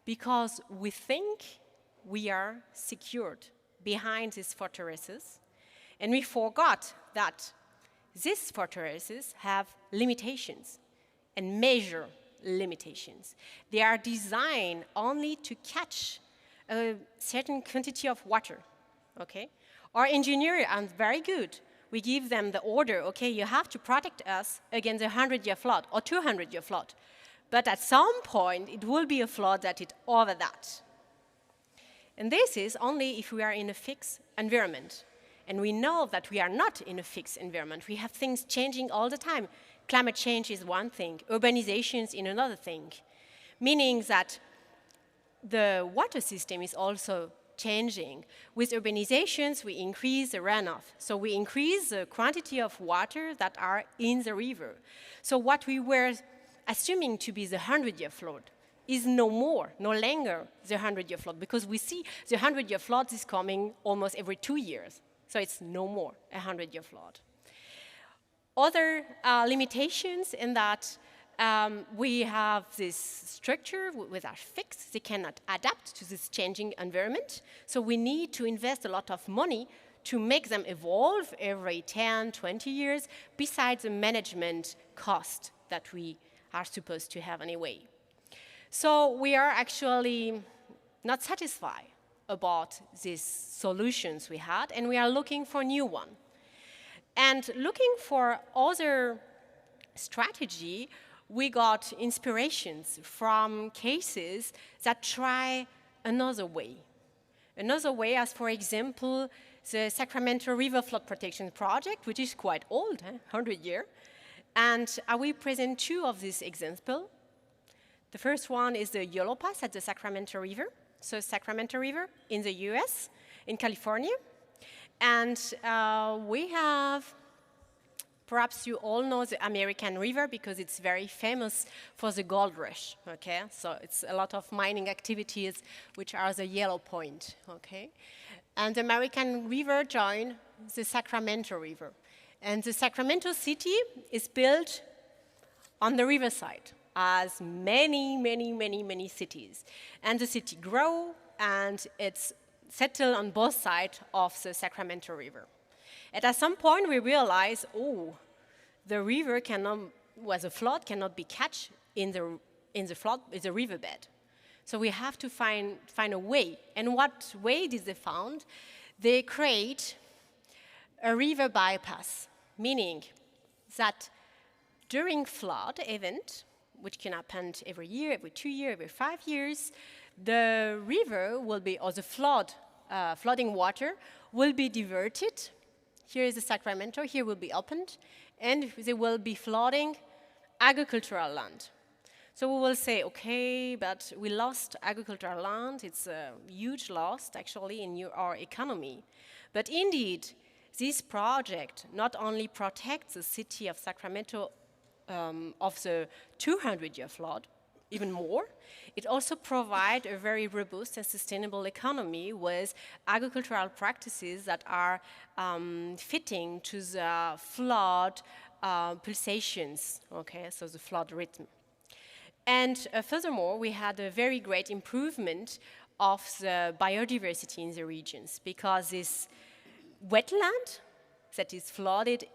Because we think we are secured behind these fortresses, and we forgot that these fortresses have limitations and major limitations. They are designed only to catch a certain quantity of water, okay? Our engineers are very good. We give them the order, okay, you have to protect us against a 100-year flood or 200-year flood. But at some point, it will be a flood that is over that. And this is only if we are in a fixed environment. And we know that we are not in a fixed environment. We have things changing all the time. Climate change is one thing, urbanization is another thing, meaning that the water system is also changing. With urbanizations, we increase the runoff. So we increase the quantity of water that are in the river. So what we were assuming to be the 100-year flood is no longer the 100-year flood, because we see the 100-year flood is coming almost every 2 years. So it's no more a 100-year flood. Other limitations in that we have this structure with our fixed. They cannot adapt to this changing environment. So we need to invest a lot of money to make them evolve every 10, 20 years, besides the management cost that we are supposed to have anyway. So we are actually not satisfied about these solutions we had, and we are looking for a new one. And looking for other strategy, we got inspirations from cases that try another way. Another way, as for example, the Sacramento River Flood Protection Project, which is quite old, 100 years. And I will present two of these examples. The first one is the Yellow Pass at the Sacramento River. So Sacramento River in the US, in California. And we have, perhaps you all know the American River because it's very famous for the gold rush, okay? So it's a lot of mining activities which are the yellow point, okay? And the American River joined the Sacramento River. And the Sacramento city is built on the riverside, as many cities. And the city grow, and it's settled on both sides of the Sacramento River. And at some point we realize, oh, the river the flood cannot be catch in the riverbed. So we have to find a way. And what way did they found? They create a river bypass, meaning that during flood event, which can happen every year, every 2 years, every 5 years, the river will be, or the flooding water will be diverted. Here is the Sacramento, here will be opened, and they will be flooding agricultural land. So we will say, okay, but we lost agricultural land. It's a huge loss, actually, in our economy. But indeed, this project not only protects the city of Sacramento of the 200-year flood, even more, it also provides a very robust and sustainable economy with agricultural practices that are fitting to the flood pulsations, okay, so the flood rhythm. And furthermore, we had a very great improvement of the biodiversity in the regions, because this wetland that is flooded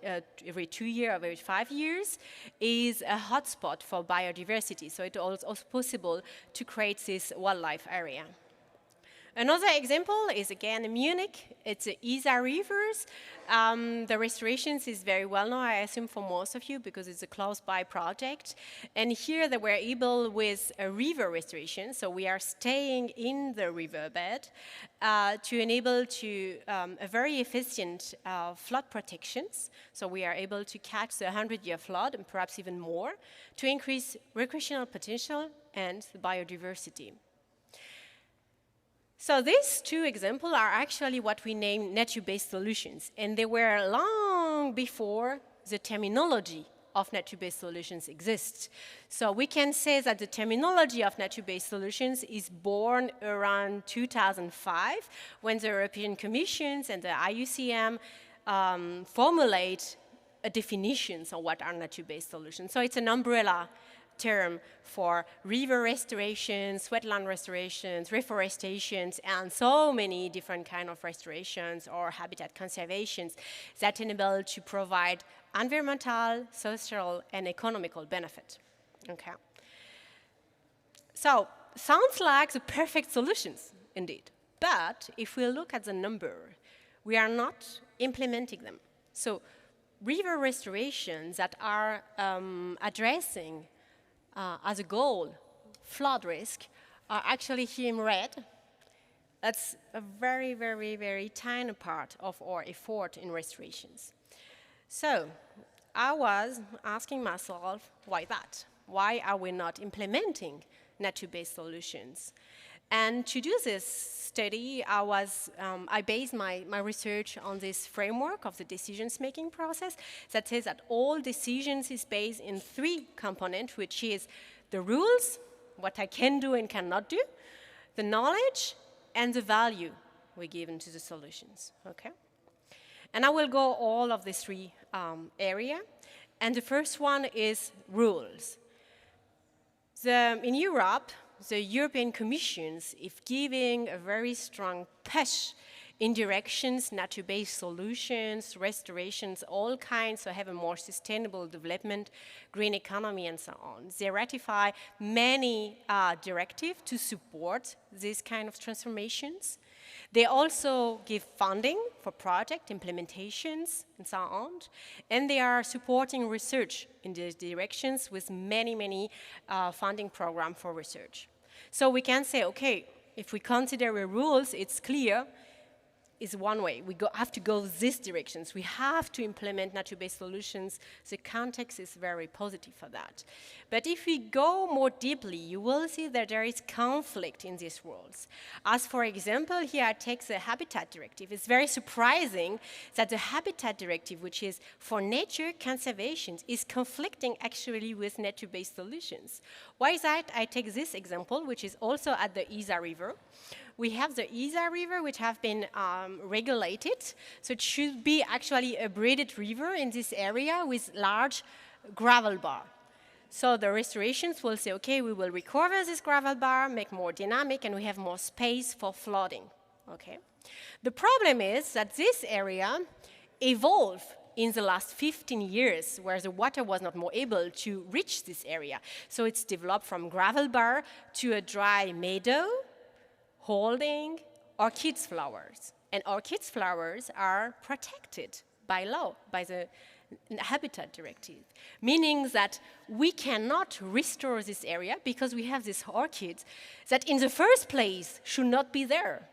every 2 years, every 5 years, is a hotspot for biodiversity. So it is also possible to create this wildlife area. Another example is again in Munich. It's the Isar rivers. The restorations is very well known, I assume, for most of you, because it's a close-by project. And here they were able with a river restoration, so we are staying in the riverbed to enable to a very efficient flood protections. So we are able to catch the 100-year flood and perhaps even more to increase recreational potential and the biodiversity. So these two examples are actually what we name nature-based solutions, and they were long before the terminology of nature-based solutions exists. So we can say that the terminology of nature-based solutions is born around 2005, when the European Commission and the IUCN formulate a definitions of what are nature-based solutions. So it's an umbrella term for river restorations, wetland restorations, reforestations, and so many different kind of restorations or habitat conservations that enable to provide environmental, social, and economical benefit. Okay. So, sounds like the perfect solutions, indeed. But if we look at the number, we are not implementing them. So, river restorations that are addressing as a goal, flood risk, are actually here in red. That's a very, very, very tiny part of our effort in restorations. So I was asking myself, why that? Why are we not implementing nature-based solutions? And to do this study, I based my research on this framework of the decisions-making process that says that all decisions is based in 3 components, which is the rules, what I can do and cannot do, the knowledge, and the value we give into the solutions, okay? And I will go all of these 3 areas. And the first one is rules. In Europe, the European Commission is giving a very strong push in directions, nature-based solutions, restorations, all kinds, so have a more sustainable development, green economy, and so on. They ratify many directives to support these kind of transformations. They also give funding for project implementations and so on. And they are supporting research in these directions with many funding programs for research. So we can say, okay, if we consider the rules, it's clear, is one way. We have to go these directions. We have to implement nature-based solutions. The context is very positive for that. But if we go more deeply, you will see that there is conflict in these rules. As for example, here I take the Habitat Directive. It's very surprising that the Habitat Directive, which is for nature conservation, is conflicting actually with nature-based solutions. Why is that? I take this example, which is also at the Isar River, we have the Isar River, which have been regulated. So it should be actually a braided river in this area with large gravel bar. So the restorations will say, okay, we will recover this gravel bar, make more dynamic, and we have more space for flooding. Okay. The problem is that this area evolved in the last 15 years, where the water was not more able to reach this area. So it's developed from gravel bar to a dry meadow, holding orchids flowers. And orchids flowers are protected by law, by the Habitat Directive, meaning that we cannot restore this area because we have these orchids that in the first place should not be there.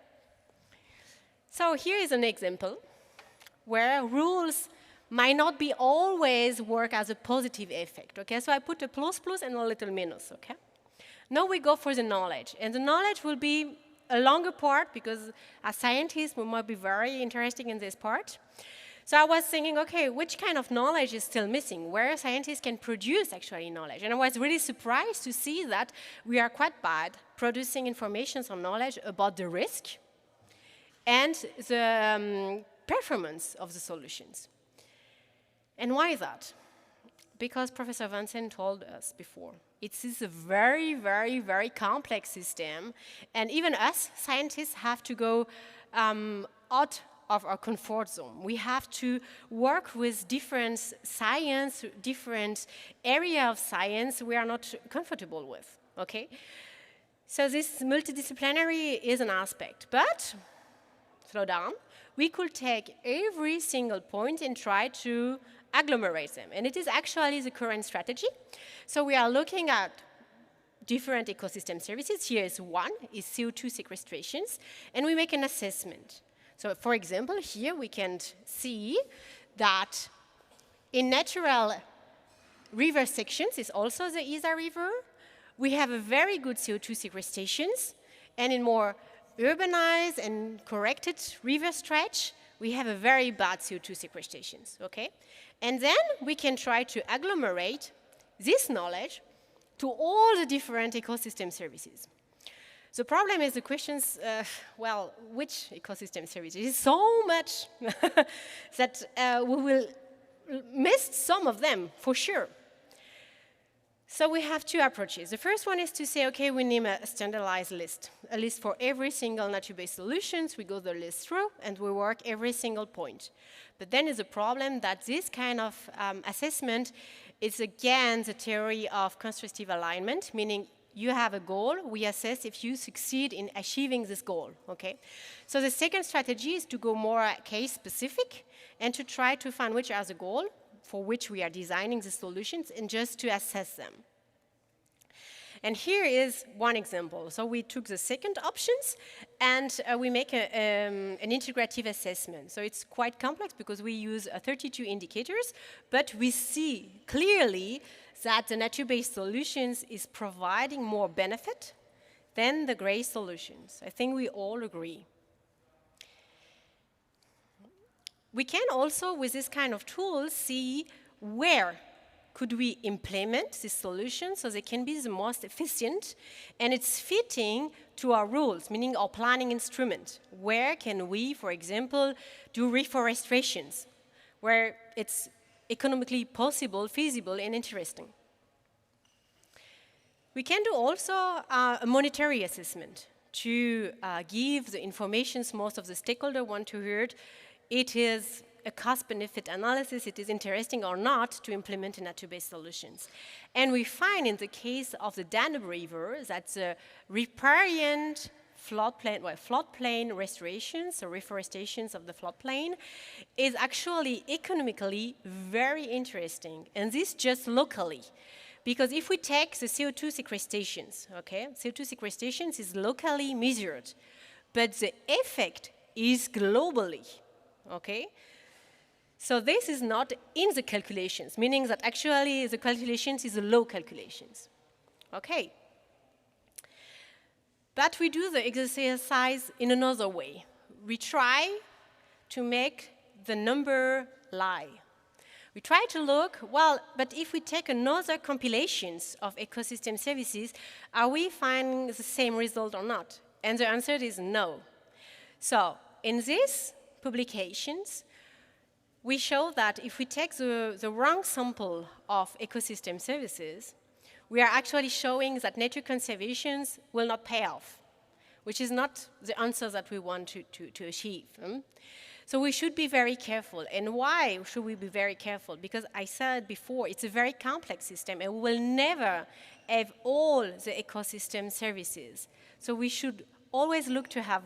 So here is an example where rules might not be always work as a positive effect, okay? So I put a plus and a little minus, okay? Now we go for the knowledge, and the knowledge will be a longer part because as scientists we might be very interested in this part. So I was thinking, okay, which kind of knowledge is still missing, where scientists can produce actually knowledge? And I was really surprised to see that we are quite bad producing information on knowledge about the risk and the performance of the solutions. And why is that? Because Professor Wantzen told us before, it is a very, very, very complex system, and even us scientists have to go out of our comfort zone. We have to work with different science, different area of science we are not comfortable with, okay? So this multidisciplinary is an aspect, but slow down. We could take every single point and try to agglomerate them. And it is actually the current strategy. So we are looking at different ecosystem services. Here is one, is CO2 sequestrations, and we make an assessment. So for example, here we can see that in natural river sections is also the Isar River. We have a very good CO2 sequestrations, and in more urbanized and corrected river stretch, we have a very bad CO2 sequestrations, okay? And then we can try to agglomerate this knowledge to all the different ecosystem services. The problem is the questions, well, which ecosystem services? There's so much that we will miss some of them, for sure. So we have two approaches. The first one is to say, okay, we name a standardized list, a list for every single nature-based solutions. We go the list through, and we work every single point. But then is a problem that this kind of assessment is again the theory of constructive alignment, meaning you have a goal, we assess if you succeed in achieving this goal, okay? So the second strategy is to go more case-specific and to try to find which are the goal for which we are designing the solutions and just to assess them. And here is one example. So we took the second options and we make an integrative assessment. So it's quite complex because we use 32 indicators, but we see clearly that the nature-based solutions is providing more benefit than the gray solutions. I think we all agree. We can also, with this kind of tool, see where could we implement this solution so they can be the most efficient and it's fitting to our rules, meaning our planning instrument. Where can we, for example, do reforestations, where it's economically possible, feasible, and interesting. We can do also a monetary assessment to give the information most of the stakeholders want to hear. It is a cost-benefit analysis, it is interesting or not to implement nature-based solutions. And we find in the case of the Danube River that the riparian floodplain restorations, so reforestations of the floodplain, is actually economically very interesting, and this just locally. Because if we take the CO2 sequestrations, okay, CO2 sequestrations is locally measured, but the effect is globally, okay? So this is not in the calculations, meaning that actually the calculations is low calculations, okay? But we do the exercise in another way. We try to make the number lie. We try to look, well, but if we take another compilations of ecosystem services, are we finding the same result or not? And the answer is no. So in these publications, we show that if we take the wrong sample of ecosystem services, we are actually showing that nature conservation will not pay off, which is not the answer that we want to achieve. So we should be very careful. And why should we be very careful? Because I said before, it's a very complex system, and we will never have all the ecosystem services. So we should always look to have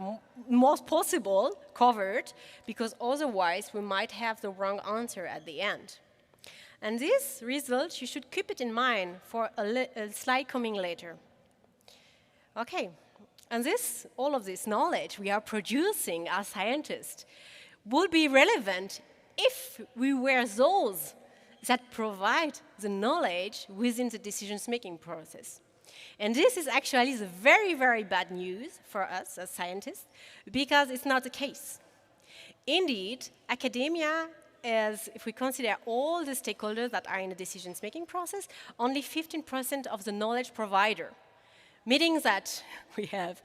most possible covered, because otherwise we might have the wrong answer at the end. And this result, you should keep it in mind for a slide coming later. Okay, and all of this knowledge we are producing as scientists would be relevant if we were those that provide the knowledge within the decision-making process. And this is actually the very, very bad news for us as scientists, because it's not the case. Indeed, academia is, if we consider all the stakeholders that are in the decision-making process, only 15% of the knowledge provider, meaning that we have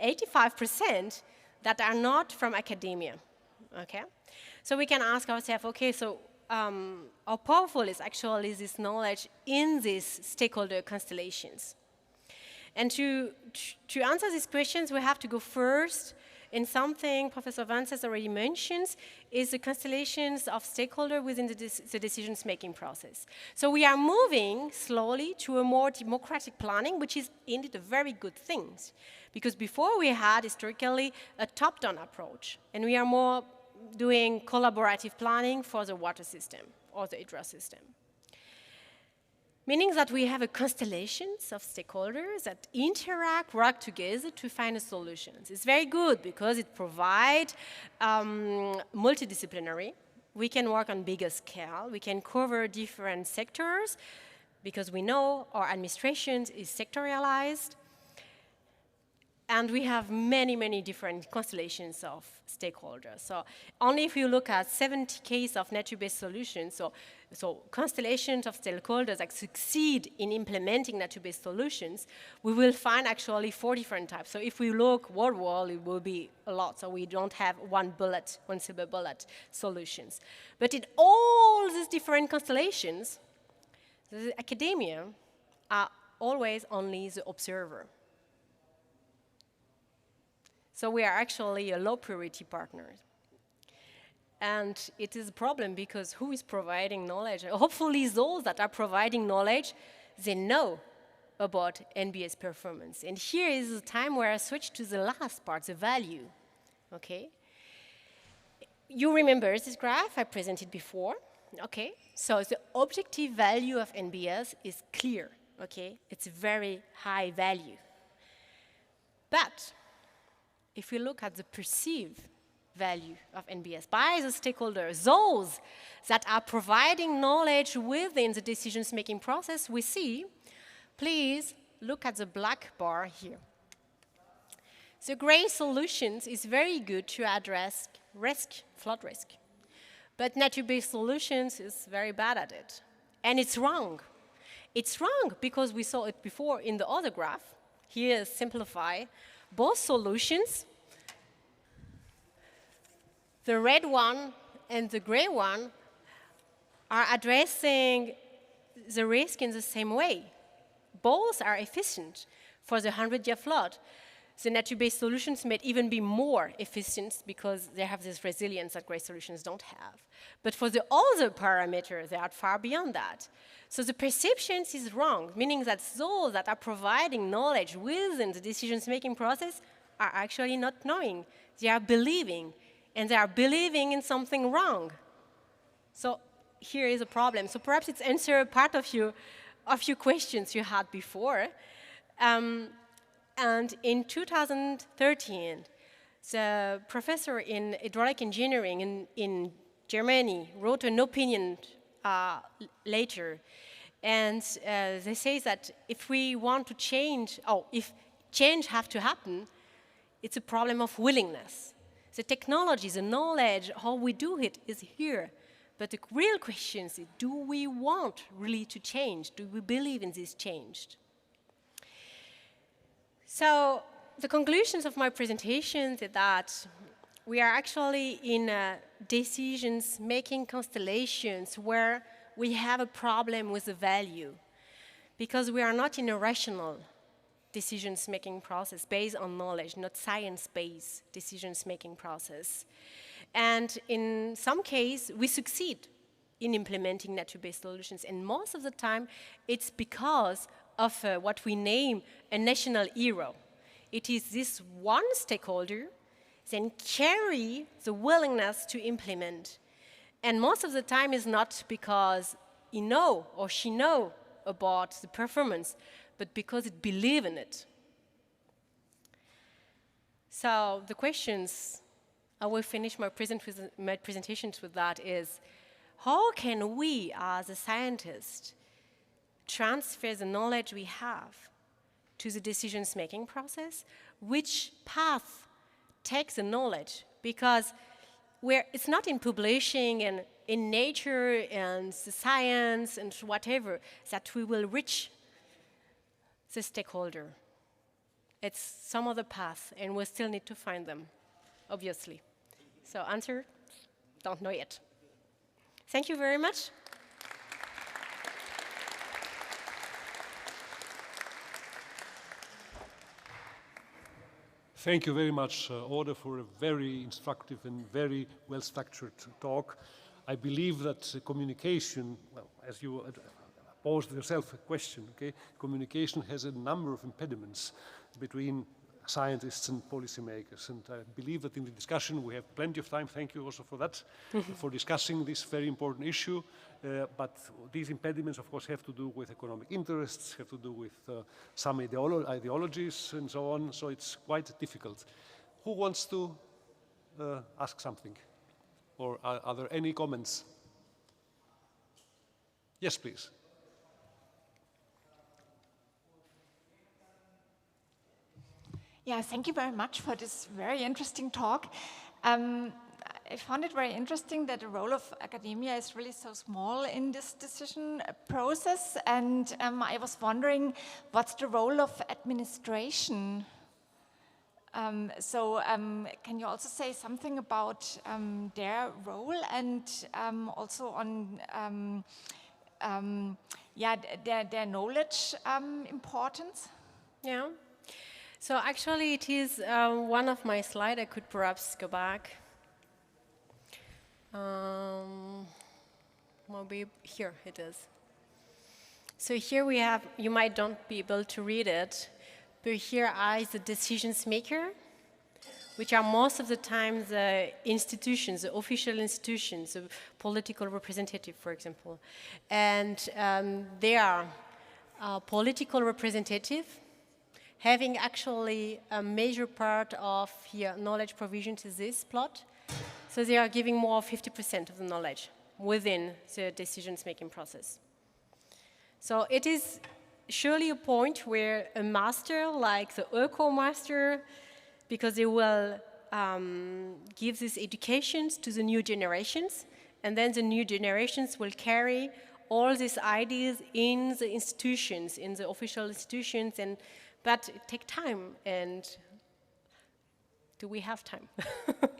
85% that are not from academia. Okay? So we can ask ourselves, okay, so how powerful is actually this knowledge in these stakeholder constellations? And to answer these questions, we have to go first in something Professor Wantzen already mentions, is the constellations of stakeholders within the decision-making process. So we are moving slowly to a more democratic planning, which is indeed a very good thing. Because before we had historically a top-down approach, and we are more doing collaborative planning for the water system or the hydro system. Meaning that we have a constellation of stakeholders that interact, work together to find a solution. It's very good because it provides multidisciplinary. We can work on bigger scale. We can cover different sectors because we know our administration is sectorialized. And we have many, many different constellations of stakeholders. So only if you look at 70 cases of nature-based solutions, so constellations of stakeholders that succeed in implementing nature-based solutions, we will find actually 4 different types. So if we look worldwide, it will be a lot. So we don't have one silver bullet solutions. But in all these different constellations, the academia are always only the observer. So we are actually a low priority partner. And it is a problem because who is providing knowledge? Hopefully those that are providing knowledge, they know about NBS performance. And here is the time where I switch to the last part, the value. Okay? You remember this graph I presented before. Okay? So the objective value of NBS is clear. Okay? It's a very high value. But if we look at the perceived value of NBS by the stakeholders, those that are providing knowledge within the decision-making process, we see, please look at the black bar here. The gray solutions is very good to address flood risk. But nature-based solutions is very bad at it. And it's wrong. It's wrong because we saw it before in the other graph. Here, simplify. Both solutions, the red one and the gray one, are addressing the risk in the same way. Both are efficient for the 100-year flood. The nature-based solutions may even be more efficient because they have this resilience that gray solutions don't have. But for the other parameters, they are far beyond that. So the perception is wrong, meaning that those that are providing knowledge within the decision-making process are actually not knowing. They are believing, and they are believing in something wrong. So here is a problem. So perhaps it's answer part of your questions you had before. And in 2013, the professor in hydraulic engineering in Germany wrote an opinion later. And they say that if we want to change, if change have to happen, it's a problem of willingness. The technology, the knowledge, how we do it is here. But the real question is, do we want really to change? Do we believe in this change? So the conclusions of my presentations is that we are actually in decisions-making constellations where we have a problem with the value, because we are not in a rational decisions-making process based on knowledge, not science-based decisions-making process. And in some cases, we succeed in implementing nature-based solutions, and most of the time, it's because of what we name a national hero. It is this one stakeholder then carry the willingness to implement. And most of the time is not because he know or she know about the performance, but because it believe in it. So the questions, I will finish my presentations with that, is how can we as a scientist transfer the knowledge we have to the decisions-making process? Which path takes the knowledge? Because it's not in publishing and in nature and the science and whatever that we will reach the stakeholder. It's some other path, and we still need to find them, obviously. So answer, don't know yet. Thank you very much. Thank you very much, Aude, for a very instructive and very well-structured talk. I believe that communication, well, as you posed yourself a question, okay, communication has a number of impediments between scientists and policymakers. And I believe that in the discussion we have plenty of time, thank you also for that, for discussing this very important issue. But these impediments, of course, have to do with economic interests, have to do with some ideologies and so on, so it's quite difficult. Who wants to ask something? Or are there any comments? Yes, please. Yeah, thank you very much for this very interesting talk. I found it very interesting that the role of academia is really so small in this decision process, and I was wondering, what's the role of administration? Can you also say something about their role and also on their knowledge importance? Yeah. So actually it is one of my slides. I could perhaps go back. Maybe here it is. So here we have, you might don't be able to read it, but here is the decisions maker, which are most of the time the institutions, the official institutions, the political representative, for example. And they are political representative, having actually a major part of here knowledge provision to this plot. So they are giving more of 50% of the knowledge within the decisions-making process. So it is surely a point where a master, like the eco-master, because they will give these educations to the new generations, and then the new generations will carry all these ideas in the institutions, in the official institutions, but it takes time, and do we have time?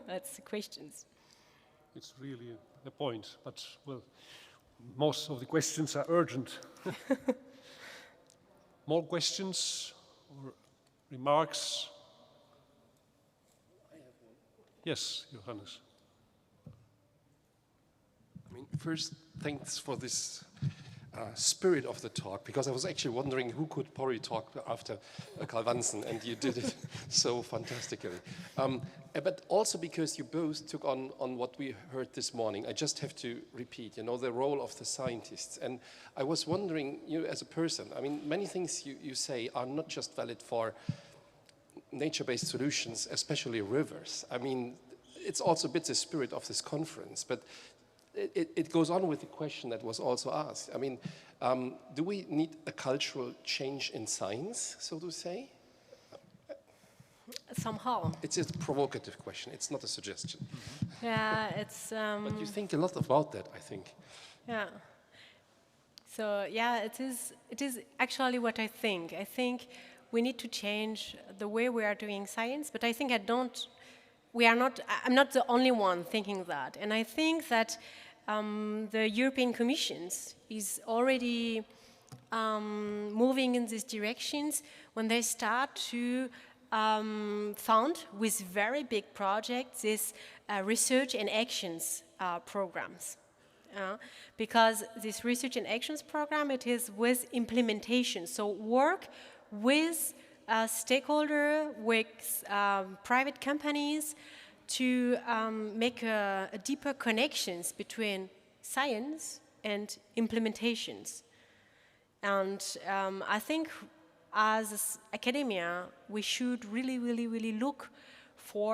That's the questions. It's really a point, but, well, most of the questions are urgent. More questions or remarks? I have one. Yes, Johannes. I mean, first, thanks for this spirit of the talk, because I was actually wondering who could probably talk after Karl Wantzen, and you did it so fantastically. But also because you both took on what we heard this morning. I just have to repeat, the role of the scientists. And I was wondering, you as a person, I mean, many things you say are not just valid for nature-based solutions, especially rivers. I mean, it's also a bit the spirit of this conference, but it goes on with the question that was also asked. I mean, do we need a cultural change in science, so to say? Somehow. It's a provocative question. It's not a suggestion. Yeah, it's... but you think a lot about that, I think. Yeah. So, yeah, it is actually what I think. I think we need to change the way we are doing science, but I think I'm not the only one thinking that. And I think that the European Commission is already moving in these directions when they start to fund with very big projects these research and actions programs. Because this research and actions program, it is with implementation. So work with stakeholder, with private companies to make a deeper connections between science and implementations. And I think as academia, we should really look for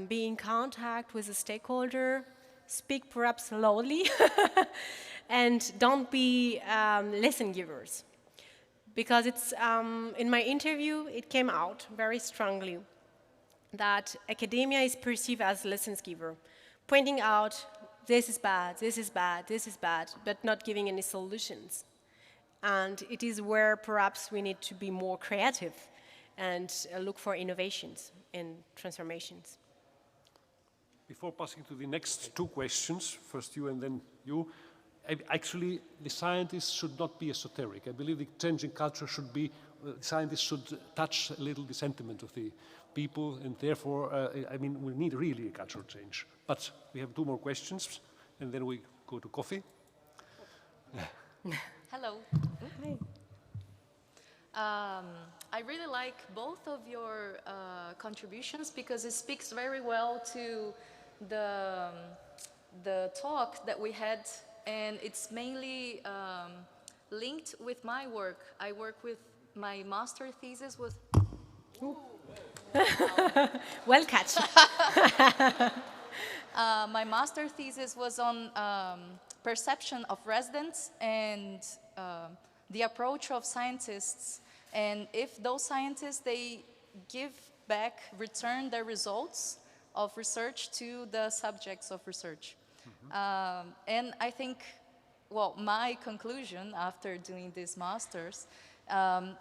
being in contact with a stakeholder, speak perhaps loudly, and don't be lesson givers. Because it's, in my interview, it came out very strongly that academia is perceived as lessons giver, pointing out this is bad, this is bad, this is bad, but not giving any solutions. And it is where perhaps we need to be more creative and look for innovations and transformations. Before passing to the next two questions, first you and then you, actually the scientists should not be esoteric. I believe the changing culture should be, scientists should touch a little the sentiment of the people, and therefore, I mean, we need really a cultural change. But we have two more questions, and then we go to coffee. Hello. Hi. I really like both of your contributions because it speaks very well to the talk that we had, and it's mainly linked with my work. I work with my master thesis with... Well catch. My master thesis was on perception of residents and the approach of scientists, and if those scientists, they give back, return their results of research to the subjects of research. Mm-hmm. And I think, well, my conclusion after doing this master's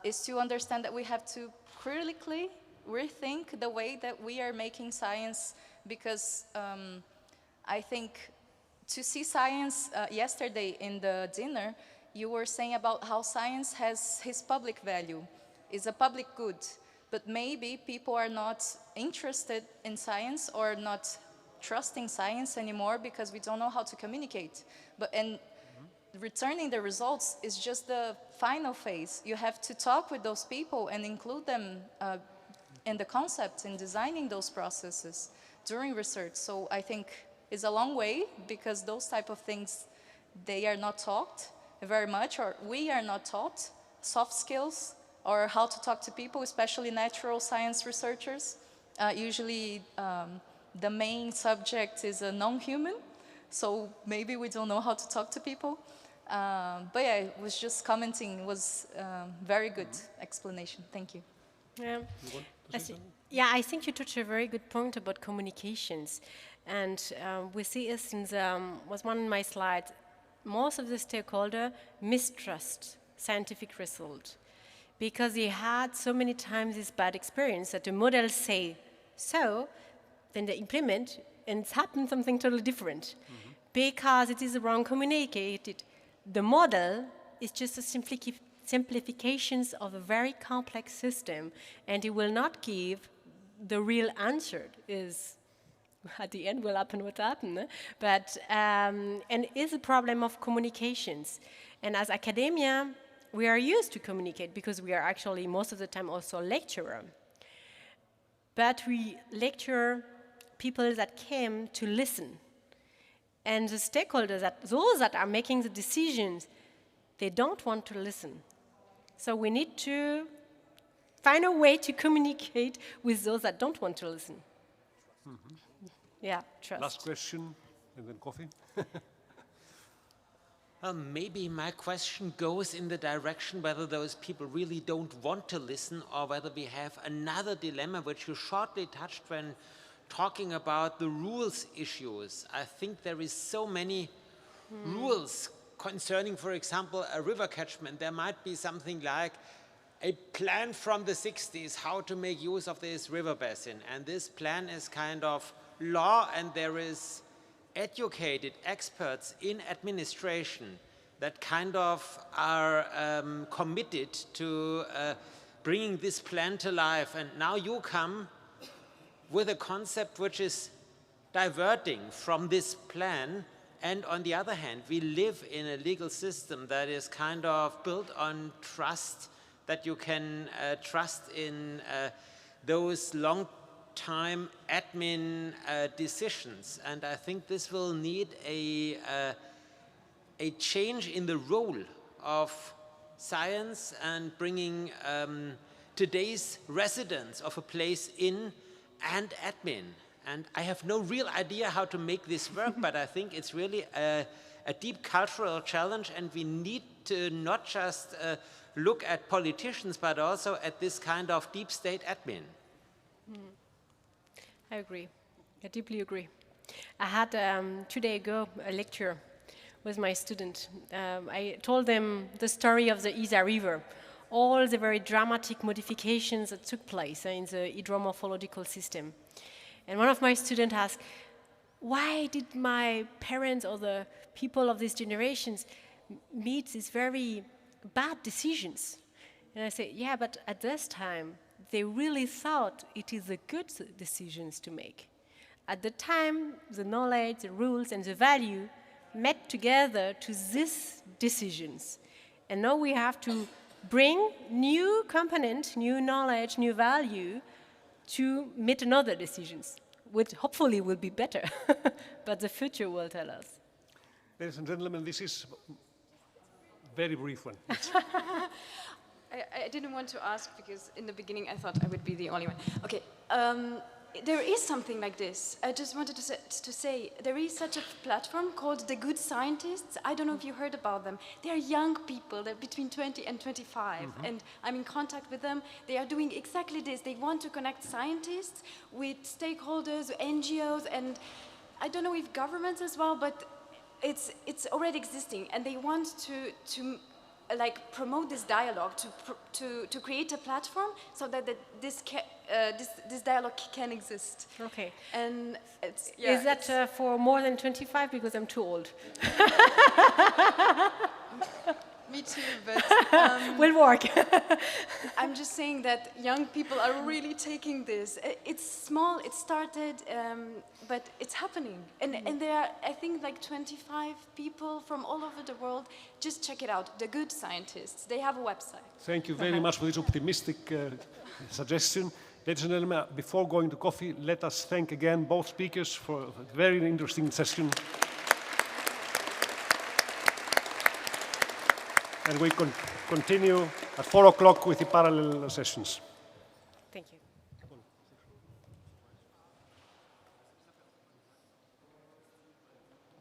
is to understand that we have to critically rethink the way that we are making science, because I think to see science, yesterday in the dinner, you were saying about how science has his public value, is a public good, but maybe people are not interested in science or not trusting science anymore because we don't know how to communicate. And returning the results is just the final phase. You have to talk with those people and include them in the concepts, in designing those processes during research. So I think it's a long way, because those type of things, they are not taught very much, or we are not taught soft skills or how to talk to people, especially natural science researchers. Usually the main subject is a non-human, so maybe we don't know how to talk to people. But yeah, I was just commenting, it was very good explanation. Thank you. Yeah. I think you touched a very good point about communications. And we see it in was one of my slides, most of the stakeholders mistrust scientific results because they had so many times this bad experience that the models say so, then they implement and it's happened something totally different because it is wrong communicated. The model is just a simplifications of a very complex system, and it will not give the real answer. Is at the end will happen what happened, but and it's a problem of communications. And as academia, we are used to communicate because we are actually most of the time also lecturer. But we lecture people that came to listen, and the stakeholders, those that are making the decisions, they don't want to listen. So we need to find a way to communicate with those that don't want to listen. Mm-hmm. Yeah, trust. Last question, and then coffee. Maybe my question goes in the direction whether those people really don't want to listen, or whether we have another dilemma which you shortly touched when talking about the rules issues. I think there is so many rules concerning, for example, a river catchment. There might be something like a plan from the 60s how to make use of this river basin. And this plan is kind of law, and there is educated experts in administration that kind of are committed to bringing this plan to life. And now you come with a concept which is diverting from this plan. And on the other hand, we live in a legal system that is kind of built on trust, that you can trust in those long-time admin decisions. And I think this will need a change in the role of science and bringing today's residents of a place in and admin. And I have no real idea how to make this work, but I think it's really a deep cultural challenge, and we need to not just look at politicians, but also at this kind of deep state admin. I agree. I deeply agree. I had 2 days ago a lecture with my student. I told them the story of the Isar River, all the very dramatic modifications that took place in the hydromorphological system. And one of my students asked, why did my parents or the people of these generations make these very bad decisions? And I said, yeah, but at this time, they really thought it is the good decisions to make. At the time, the knowledge, the rules, and the value met together to these decisions. And now we have to bring new component, new knowledge, new value to make another decisions, which hopefully will be better, but the future will tell us. Ladies and gentlemen, this is a very brief one. I didn't want to ask because in the beginning I thought I would be the only one. Okay, there is something like this. I just wanted to say there is such a platform called The Good Scientists. I don't know if you heard about them. They are young people. They're between 20 and 25, and I'm in contact with them. They are doing exactly this. They want to connect scientists with stakeholders, NGOs, and I don't know if governments as well, but it's already existing, and they want to like promote this dialogue, to create a platform so that this dialogue can exist. Okay. And it's, is that for more than 25? Because I'm too old. Me too, but will work. I'm just saying that young people are really taking this. It's small, it started, but it's happening. And there are, I think, like 25 people from all over the world. Just check it out, The Good Scientists. They have a website. Thank you very much for this optimistic suggestion. Ladies and gentlemen, before going to coffee, let us thank again both speakers for a very interesting session. And we continue at 4 o'clock with the parallel sessions.